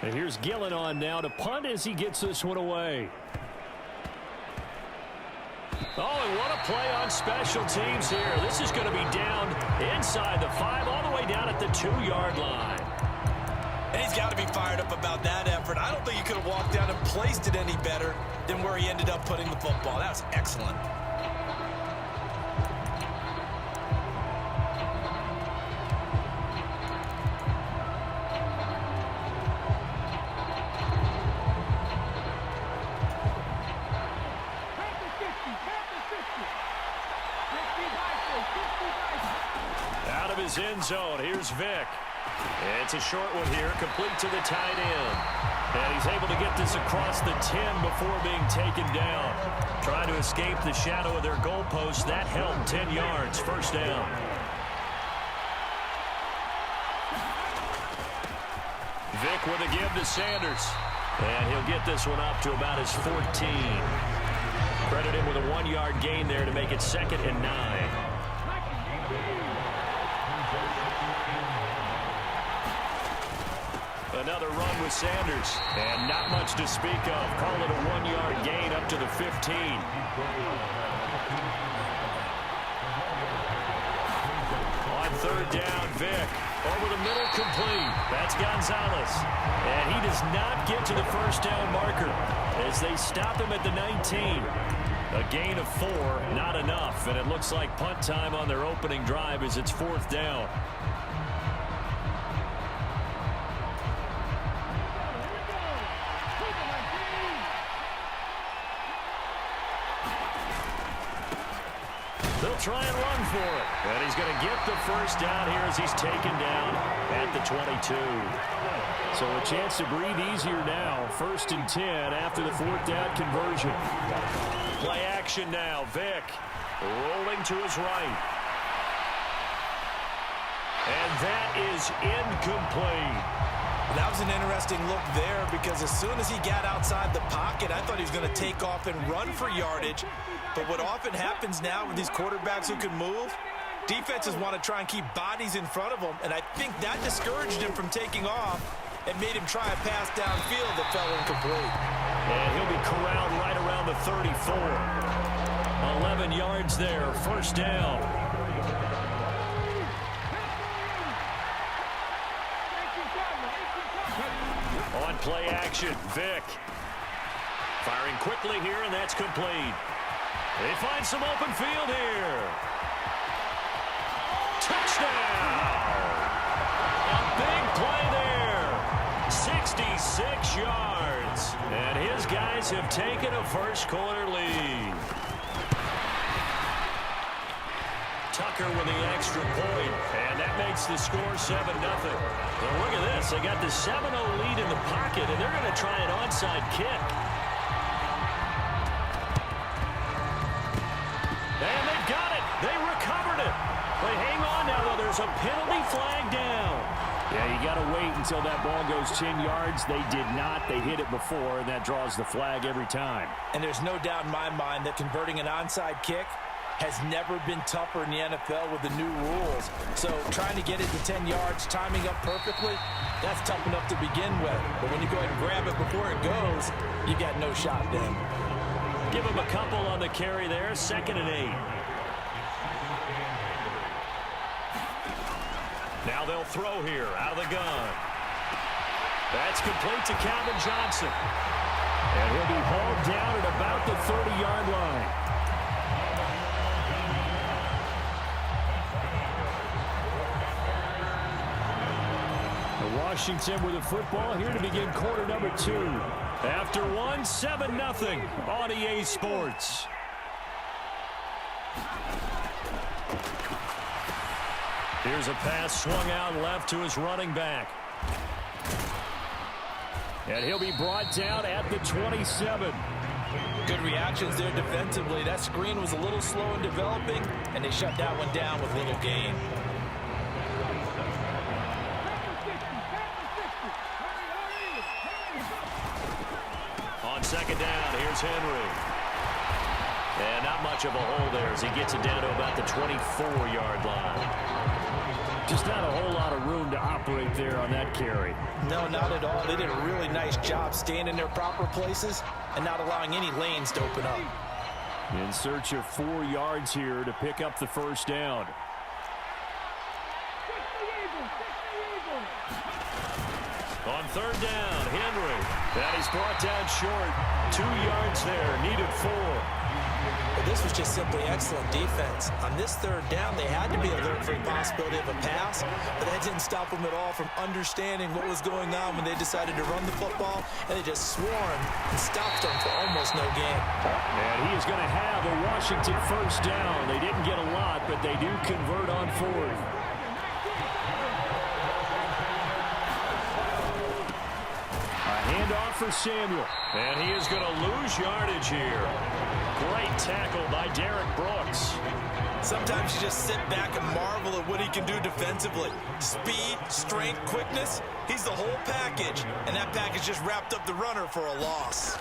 And here's Gillen on now to punt as he gets this one away. Oh, and what a play on special teams here. This is going to be down inside the 5, all the way down at the 2-yard line. And he's got to be fired up about that effort. I don't think he could have walked down and placed it any better than where he ended up putting the football. That was excellent. Out of his end zone, here's Vick. It's a short one here, complete to the tight end. And he's able to get this across the 10 before being taken down. Trying to escape the shadow of their goalpost. That helped, 10 yards, first down. Vick with a give to Sanders. And he'll get this one up to about his 14. Credit him with a 1-yard gain there to make it 2nd and 9. Another run with Sanders. And not much to speak of. Call it a 1-yard gain up to the 15. On 3rd down, Vick. Over the middle, complete. That's Gonzalez. And he does not get to the first down marker as they stop him at the 19. A gain of 4, not enough. And it looks like punt time on their opening drive as it's 4th down. They'll try and run for it. And he's going to get the first down here as he's taken down at the 22. So a chance to breathe easier now. 1st and 10 after the 4th down conversion. Play action now. Vick rolling to his right. And that is incomplete. That was an interesting look there because as soon as he got outside the pocket, I thought he was going to take off and run for yardage. But what often happens now with these quarterbacks who can move, defenses want to try and keep bodies in front of them, and I think that discouraged him from taking off and made him try a pass downfield that fell incomplete. And he'll be corralled right around the 34. 11 yards there, 1st down. On play action, Vick. Firing quickly here, and that's complete. They find some open field here. Touchdown! A big play there. 66 yards. And his guys have taken a first-quarter lead. Tucker with the extra point, and that makes the score 7-0. Well, look at this. They got the 7-0 lead in the pocket, and they're going to try an onside kick. And they've got it. They recovered it. But hang on now, though. There's a penalty flag down. Yeah, you got to wait until that ball goes 10 yards. They did not. They hit it before, and that draws the flag every time. And there's no doubt in my mind that converting an onside kick has never been tougher in the NFL with the new rules. So trying to get it to 10 yards, timing up perfectly, that's tough enough to begin with. But when you go ahead and grab it before it goes, you got no shot then. Give him a couple on the carry there, 2nd and 8. Now they'll throw here out of the gun. That's complete to Calvin Johnson. And he'll be hauled down at about the 30-yard line. Washington with the football here to begin quarter number 2. After 1, 7-0 on EA Sports. Here's a pass swung out left to his running back. And he'll be brought down at the 27. Good reactions there defensively. That screen was a little slow in developing, and they shut that one down with little gain. On second down, here's Henry. And not much of a hole there as he gets it down to about the 24-yard line. Just not a whole lot of room to operate there on that carry. No, not at all. They did a really nice job staying in their proper places and not allowing any lanes to open up. In search of 4 yards here to pick up the first down. On third down, Henry. That he's brought down short. 2 yards there, needed 4. Well, this was just simply excellent defense. On this third down, they had to be alert for the possibility of a pass, but that didn't stop them at all from understanding what was going on when they decided to run the football, and they just swarmed and stopped them for almost no gain. And he is going to have a Washington first down. They didn't get a lot, but they do convert on 4th. Handoff for Samuel. And he is going to lose yardage here. Great tackle by Derek Brooks. Sometimes you just sit back and marvel at what he can do defensively. Speed, strength, quickness, he's the whole package. And that package just wrapped up the runner for a loss.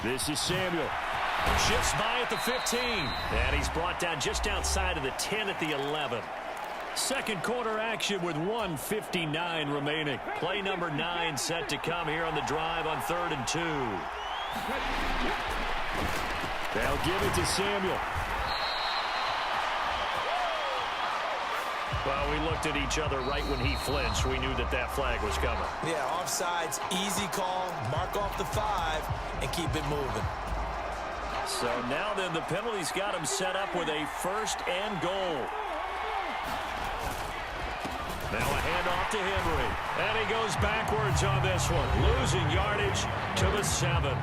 This is Samuel. Shifts by at the 15. And he's brought down just outside of the 10 at the 11. Second quarter action with 1:59 remaining. Play number 9 set to come here on the drive on 3rd and 2. They'll give it to Samuel. Well, we looked at each other right when he flinched. We knew that that flag was coming. Yeah, offsides, easy call, mark off the 5, and keep it moving. So now then the penalty's got him set up with a 1st and goal. Now a handoff to Henry. And he goes backwards on this one. Losing yardage to the 7.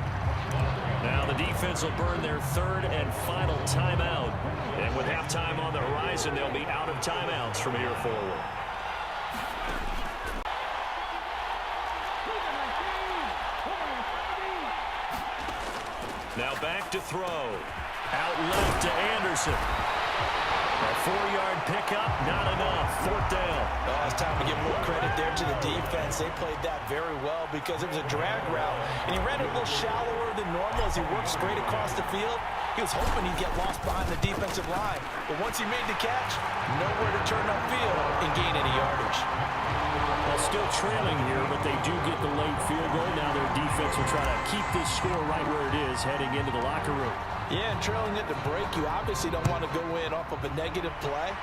Now the defense will burn their 3rd and final timeout. And with halftime on the horizon, they'll be out of timeouts from here forward. Now back to throw. Out left to Anderson. A 4-yard pickup, not enough. 4th down. Oh, it's time to give more credit there to the defense. They played that very well because it was a drag route, and he ran it a little shallower than normal as he worked straight across the field. He was hoping he'd get lost behind the defensive line, but once he made the catch, nowhere to turn upfield and gain any yardage. Well, still trailing here, but they do get the late field goal. Now their defense will try to keep this score right where it is heading into the locker room. Yeah, and trailing at the break, you obviously don't want to go in off of a negative play.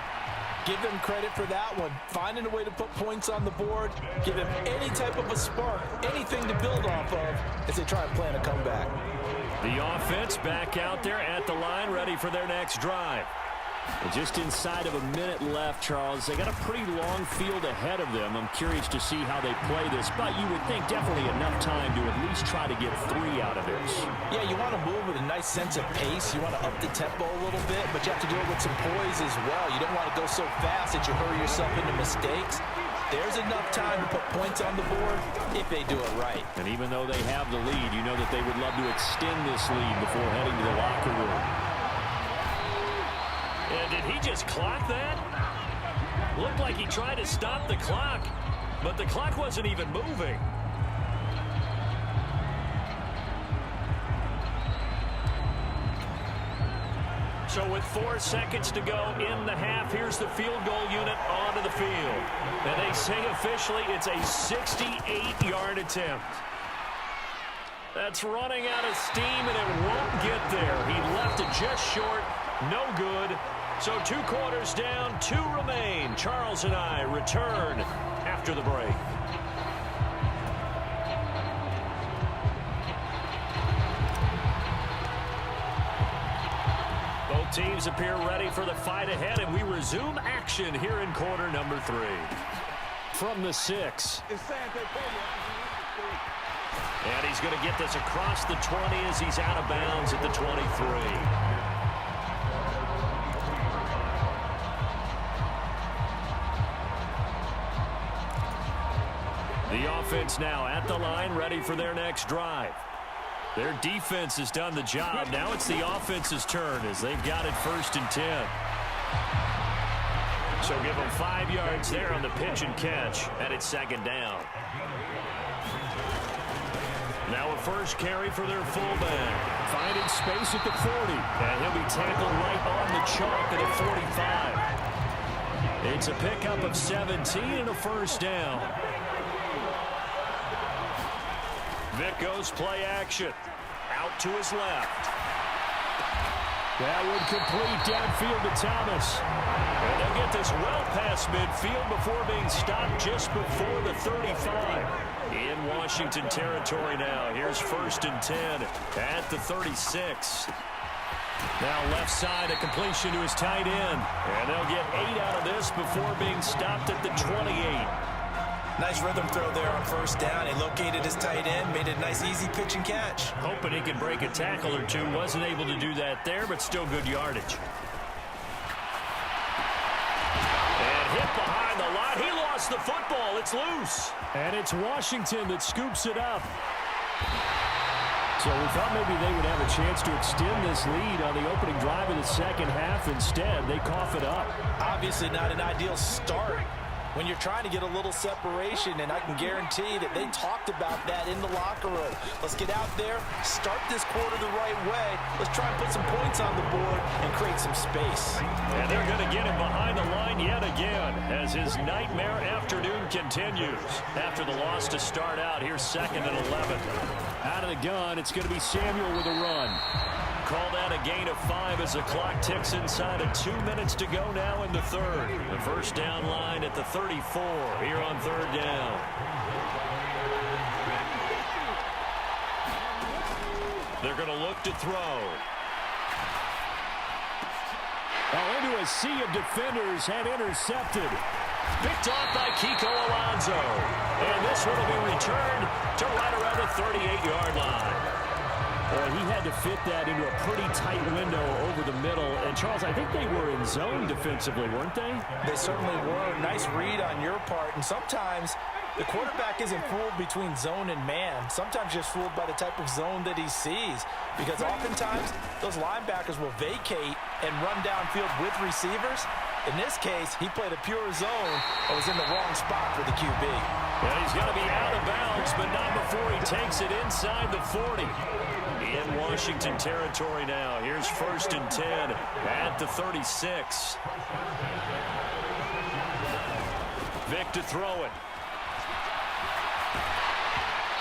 Give them credit for that one. Finding a way to put points on the board, give them any type of a spark, anything to build off of as they try and plan a comeback. The offense back out there at the line, ready for their next drive. And just inside of a minute left, Charles. They got a pretty long field ahead of them. I'm curious to see how they play this, but you would think definitely enough time to at least try to get 3 out of this. Yeah, you want to move with a nice sense of pace. You want to up the tempo a little bit, but you have to do it with some poise as well. You don't want to go so fast that you hurry yourself into mistakes. There's enough time to put points on the board if they do it right. And even though they have the lead, you know that they would love to extend this lead before heading to the locker room. And did he just clock that? Looked like he tried to stop the clock, but the clock wasn't even moving. So with 4 seconds to go in the half, here's the field goal unit onto the field. And they say officially it's a 68-yard attempt. That's running out of steam, and it won't get there. He left it just short. No good. So 2 quarters down, 2 remain. Charles and I return after the break. Both teams appear ready for the fight ahead, and we resume action here in quarter number 3. From the 6. And he's going to get this across the 20 as he's out of bounds at the 23. The offense now at the line, ready for their next drive. Their defense has done the job. Now it's the offense's turn as they've got it 1st and 10. So give them 5 yards there on the pitch and catch, and it's 2nd down. Now a first carry for their fullback. Finding space at the 40. And he'll be tackled right on the chalk at the 45. It's a pickup of 17 and a 1st down. Vic goes play action. Out to his left. That would complete downfield to Thomas. And they'll get this well past midfield before being stopped just before the 35. In Washington territory now. Here's 1st and 10 at the 36. Now left side, a completion to his tight end. And they'll get 8 out of this before being stopped at the 28. Nice rhythm throw there on 1st down. He located his tight end, made it a nice easy pitch and catch. Hoping he could break a tackle or two. Wasn't able to do that there, but still good yardage. And hit behind the line. He lost the football. It's loose. And it's Washington that scoops it up. So we thought maybe they would have a chance to extend this lead on the opening drive of the 2nd half. Instead, they cough it up. Obviously not an ideal start when you're trying to get a little separation, and I can guarantee that they talked about that in the locker room. Let's get out there, start this quarter the right way. Let's try and put some points on the board and create some space. And they're going to get him behind the line yet again as his nightmare afternoon continues. After the loss to start out, here's 2nd and 11. Out of the gun, it's going to be Samuel with a run. Call that a gain of 5 as the clock ticks inside of 2 minutes to go now in the 3rd. The 1st down line at the 34 here on 3rd down. They're going to look to throw. Into a sea of defenders and intercepted. Picked off by Kiko Alonso. And this one will be returned to right around the 38-yard line. Well, he had to fit that into a pretty tight window over the middle. And, Charles, I think they were in zone defensively, weren't they? They certainly were. Nice read on your part. And sometimes the quarterback isn't fooled between zone and man. Sometimes just fooled by the type of zone that he sees. Because oftentimes those linebackers will vacate and run downfield with receivers. In this case, he played a pure zone and was in the wrong spot for the QB. And he's going to be out of bounds, but not before he takes it inside the 40. In Washington territory now. Here's 1st and 10 at the 36. Vic to throw it.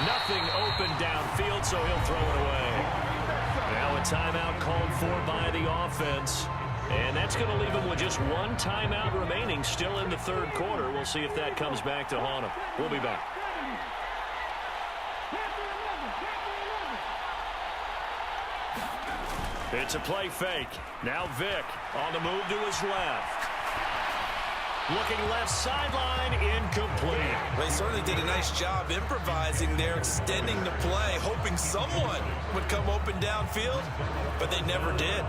Nothing open downfield, so he'll throw it away. Now a timeout called for by the offense. And that's going to leave him with just 1 timeout remaining still in the 3rd quarter. We'll see if that comes back to haunt him. We'll be back. It's a play fake. Now Vic on the move to his left. Looking left sideline, incomplete. They certainly did a nice job improvising there, extending the play, hoping someone would come open downfield, but they never did.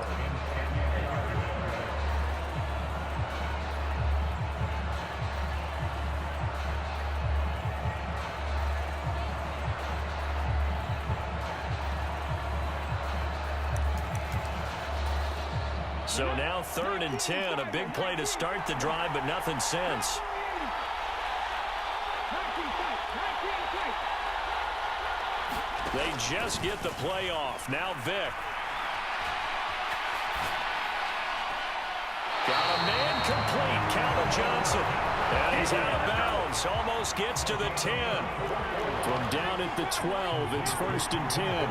So now 3rd and 10, a big play to start the drive, but nothing since. They just get the play off. Now Vic. Got a man complete, Calvin Johnson. And he's out of bounds, almost gets to the 10. From down at the 12, it's 1st and 10.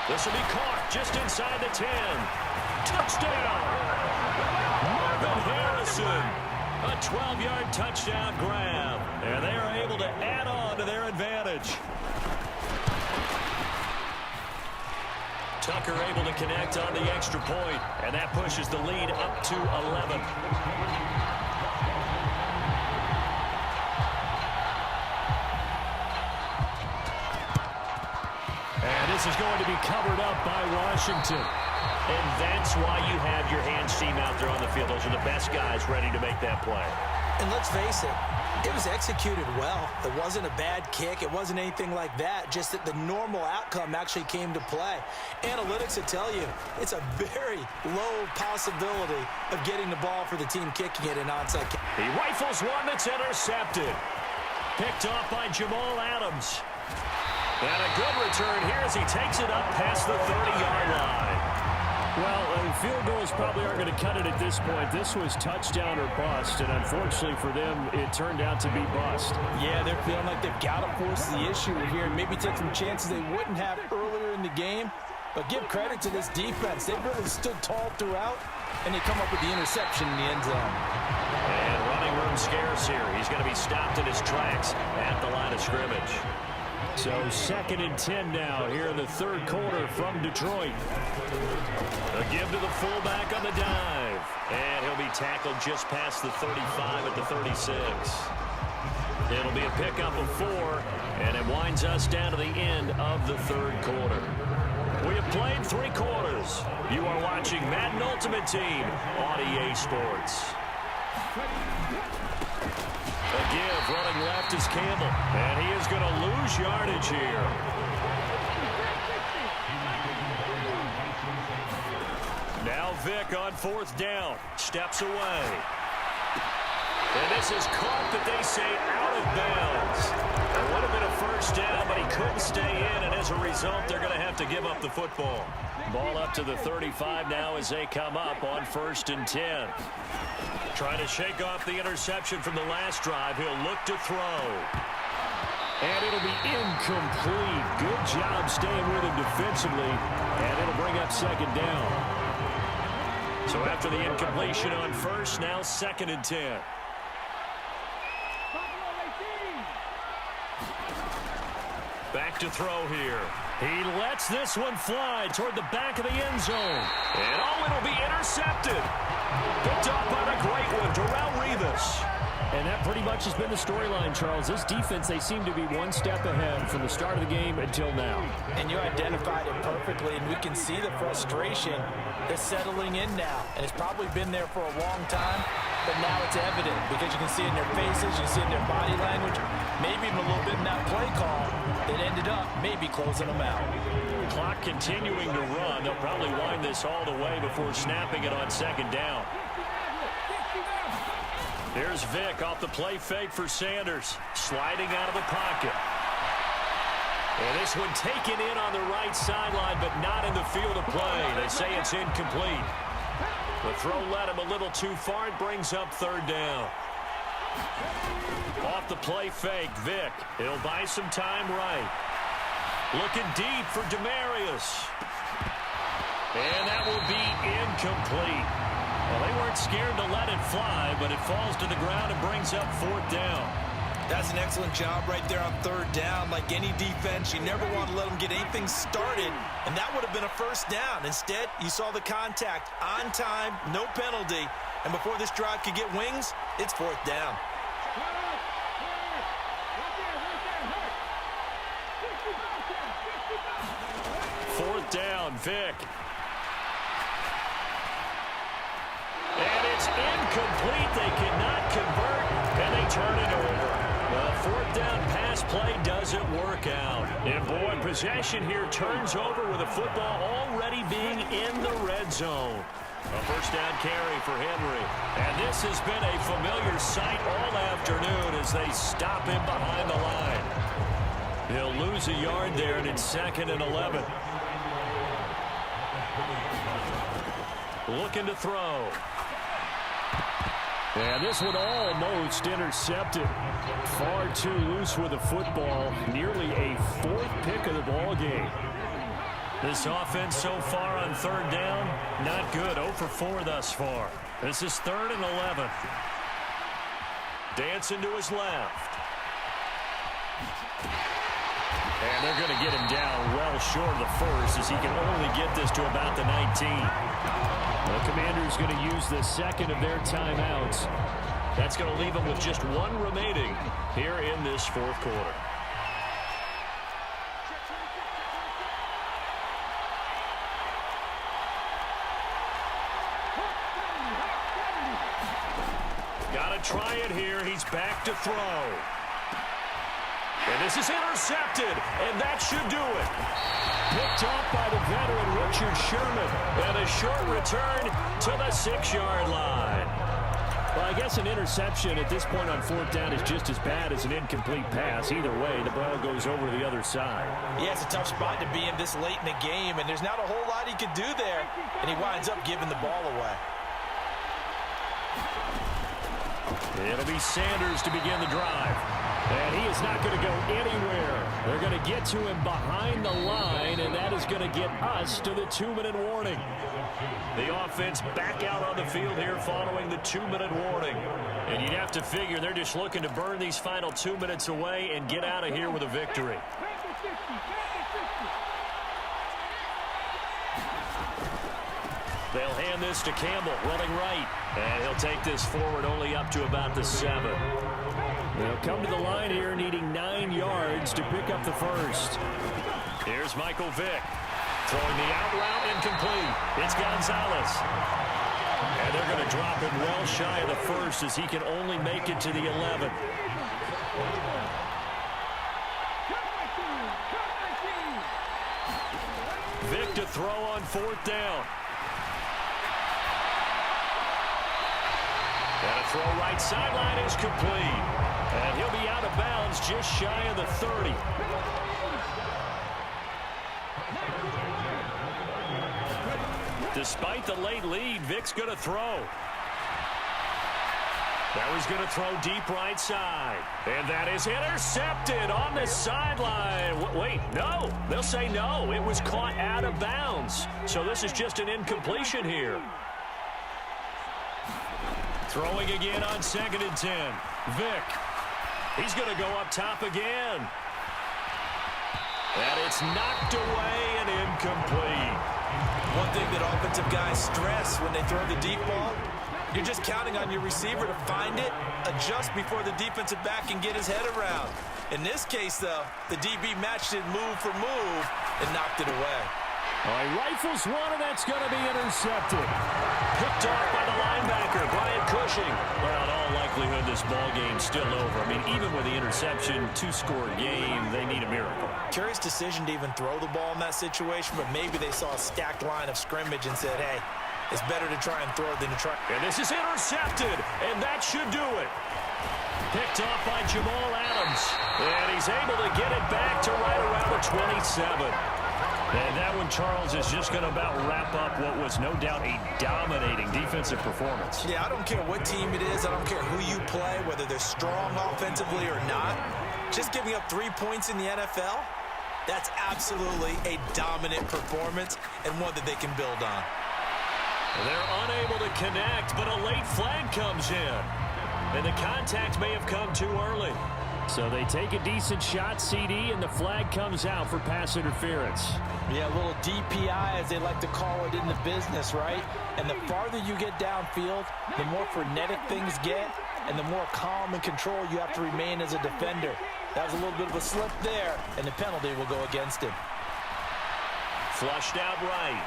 This will be caught. just inside the 10. Touchdown! Marvin Harrison. A 12-yard touchdown grab. And they are able to add on to their advantage. Tucker able to connect on the extra point, and that pushes the lead up to 11. And this is going to be covered up by Washington. And that's why you have your hands team out there on the field. Those are the best guys ready to make that play. And let's face it, it was executed well. It wasn't a bad kick. It wasn't anything like that. Just that the normal outcome actually came to play. Analytics will tell you it's a very low possibility of getting the ball for the team kicking it in onside kick. He rifles one that's intercepted. Picked off by Jamal Adams. And a good return here as he takes it up past the 30-yard line. Well, field goals probably aren't going to cut it at this point. This was touchdown or bust, and unfortunately for them, it turned out to be bust. Yeah, they're feeling like they've got to force the issue here and maybe take some chances they wouldn't have earlier in the game. But give credit to this defense. They've really stood tall throughout, and they come up with the interception in the end zone. And running room scarce here. He's going to be stopped in his tracks at the line of scrimmage. So 2nd and 10 now here in the third quarter from Detroit. A give to the fullback on the dive. And he'll be tackled just past the 35 at the 36. It'll be a pickup of 4, and it winds us down to the end of the third quarter. We have played 3 quarters. You are watching Madden Ultimate Team on EA Sports. A give, running left is Campbell. And he is going to lose yardage here. Now Vick on 4th down. Steps away. And this is caught, that they say, out of bounds. It would have been a first down, but he couldn't stay in, and as a result, they're going to have to give up the football. Ball up to the 35 now as they come up on 1st and 10. Trying to shake off the interception from the last drive. He'll look to throw. And it'll be incomplete. Good job staying with him defensively, and it'll bring up 2nd down. So after the incompletion on 1st, now 2nd and 10. Back to throw here. He lets this one fly toward the back of the end zone. And it'll be intercepted. Picked off by the great one, Darrelle Revis. And that pretty much has been the storyline, Charles. This defense, they seem to be one step ahead from the start of the game until now. And you identified it perfectly, and we can see the frustration. They're settling in now, and it's probably been there for a long time, but now it's evident because you can see it in their faces, you see it in their body language, maybe even a little bit in that play call that ended up maybe closing them out. Clock continuing to run. They'll probably wind this all the way before snapping it on 2nd down. Here's Vick off the play fake for Sanders. Sliding out of the pocket. And this one taken in on the right sideline, but not in the field of play. They say it's incomplete. The throw led him a little too far. It brings up 3rd down. Off the play fake, Vick. He'll buy some time right. Looking deep for Demarius. And that will be incomplete. Well, they weren't scared to let it fly, but it falls to the ground and brings up 4th down. That's an excellent job right there on 3rd down. Like any defense, you never want to let them get anything started, and that would have been a 1st down. Instead, you saw the contact on time, no penalty, and before this drive could get wings, it's 4th down. Fourth down, Vick. And it's incomplete. They cannot convert, and they turn it over. Well, 4th down pass play doesn't work out. And boy, possession here turns over with the football already being in the red zone. A 1st down carry for Henry. And this has been a familiar sight all afternoon as they stop him behind the line. He'll lose a yard there, and it's 2nd and 11. Looking to throw. And this one almost intercepted. Far too loose with the football. Nearly a 4th pick of the ball game. This offense so far on third down, not good. 0 for 4 thus far. This is 3rd and 11. Dancing to his left. And they're going to get him down well short of the first as he can only get this to about the 19. The Commanders going to use the second of their timeouts. That's going to leave them with just 1 remaining here in this 4th quarter. Got to try it here. He's back to throw. And this is intercepted, and that should do it. Picked off by the veteran Richard Sherman. And a short return to the 6-yard line. Well, I guess an interception at this point on 4th down is just as bad as an incomplete pass. Either way, the ball goes over to the other side. Yeah, it's a tough spot to be in this late in the game, and there's not a whole lot he could do there. And he winds up giving the ball away. It'll be Sanders to begin the drive. And he is not going to go anywhere. They're going to get to him behind the line, and that is going to get us to the 2-minute warning. The offense back out on the field here following the 2-minute warning. And you'd have to figure they're just looking to burn these final 2 minutes away and get out of here with a victory. They'll hand this to Campbell, running right. And he'll take this forward only up to about the 7. They'll come to the line here needing 9 yards to pick up the first. Here's Michael Vick. Throwing the out route incomplete. It's Gonzalez. And they're going to drop him well shy of the first as he can only make it to the 11. Vick to throw on 4th down. And a throw right sideline is complete. And he'll be out of bounds just shy of the 30. Despite the late lead, Vick's going to throw. Now he's going to throw deep right side. And that is intercepted on the sideline. Wait, no. They'll say no. It was caught out of bounds. So this is just an incompletion here. Throwing again on 2nd and 10. Vick. He's going to go up top again. And it's knocked away and incomplete. One thing that offensive guys stress when they throw the deep ball, you're just counting on your receiver to find it, adjust before the defensive back can get his head around. In this case, though, the DB matched it move for move and knocked it away. All right, rifles one, and that's going to be intercepted. Picked off by the linebacker, Brian Cushing. Well, in all likelihood, this ball game's still over. I mean, even with the interception, 2-score game, they need a miracle. Curious decision to even throw the ball in that situation, but maybe they saw a stacked line of scrimmage and said, hey, it's better to try and throw than to try. And this is intercepted, and that should do it. Picked off by Jamal Adams, and he's able to get it back to right around the 27. And that one, Charles, is just going to about wrap up what was no doubt a dominating defensive performance. Yeah, I don't care what team it is. I don't care who you play, whether they're strong offensively or not. Just giving up 3 points in the NFL, that's absolutely a dominant performance and one that they can build on. They're unable to connect, but a late flag comes in. And the contact may have come too early. So they take a decent shot, CD, and the flag comes out for pass interference. Yeah, a little DPI, as they like to call it in the business, right? And the farther you get downfield, the more frenetic things get, and the more calm and control you have to remain as a defender. That was a little bit of a slip there, and the penalty will go against him. Flushed out right.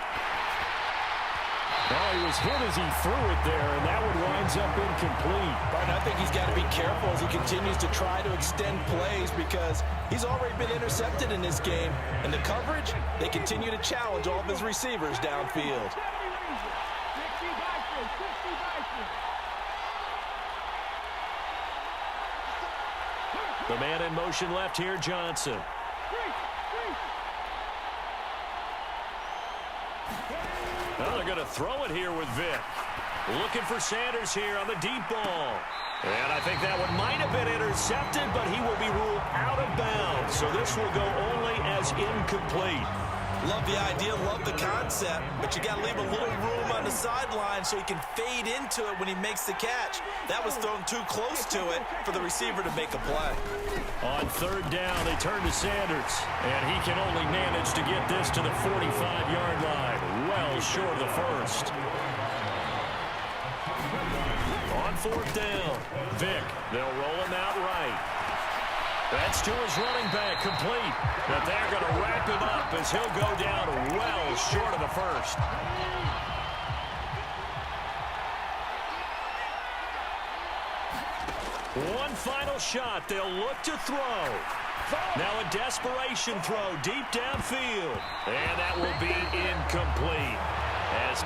Well, he was hit as he threw it there, and that one winds up incomplete. But I think he's got to be careful as he continues to try to extend plays because he's already been intercepted in this game. And the coverage, they continue to challenge all of his receivers downfield. The man in motion left here, Johnson. Well, they're going to throw it here with Vick. Looking for Sanders here on the deep ball. And I think that one might have been intercepted, but he will be ruled out of bounds. So this will go only as incomplete. Love the idea, love the concept, but you got to leave a little room on the sideline so he can fade into it when he makes the catch. That was thrown too close to it for the receiver to make a play. On third down, they turn to Sanders, and he can only manage to get this to the 45-yard line, well short of the first. On fourth down, Vick, they'll roll him out right. That's to his running back, complete. But they're going to wrap him up as he'll go down well short of the first. One final shot. They'll look to throw. Now a desperation throw deep downfield. And that will be incomplete. As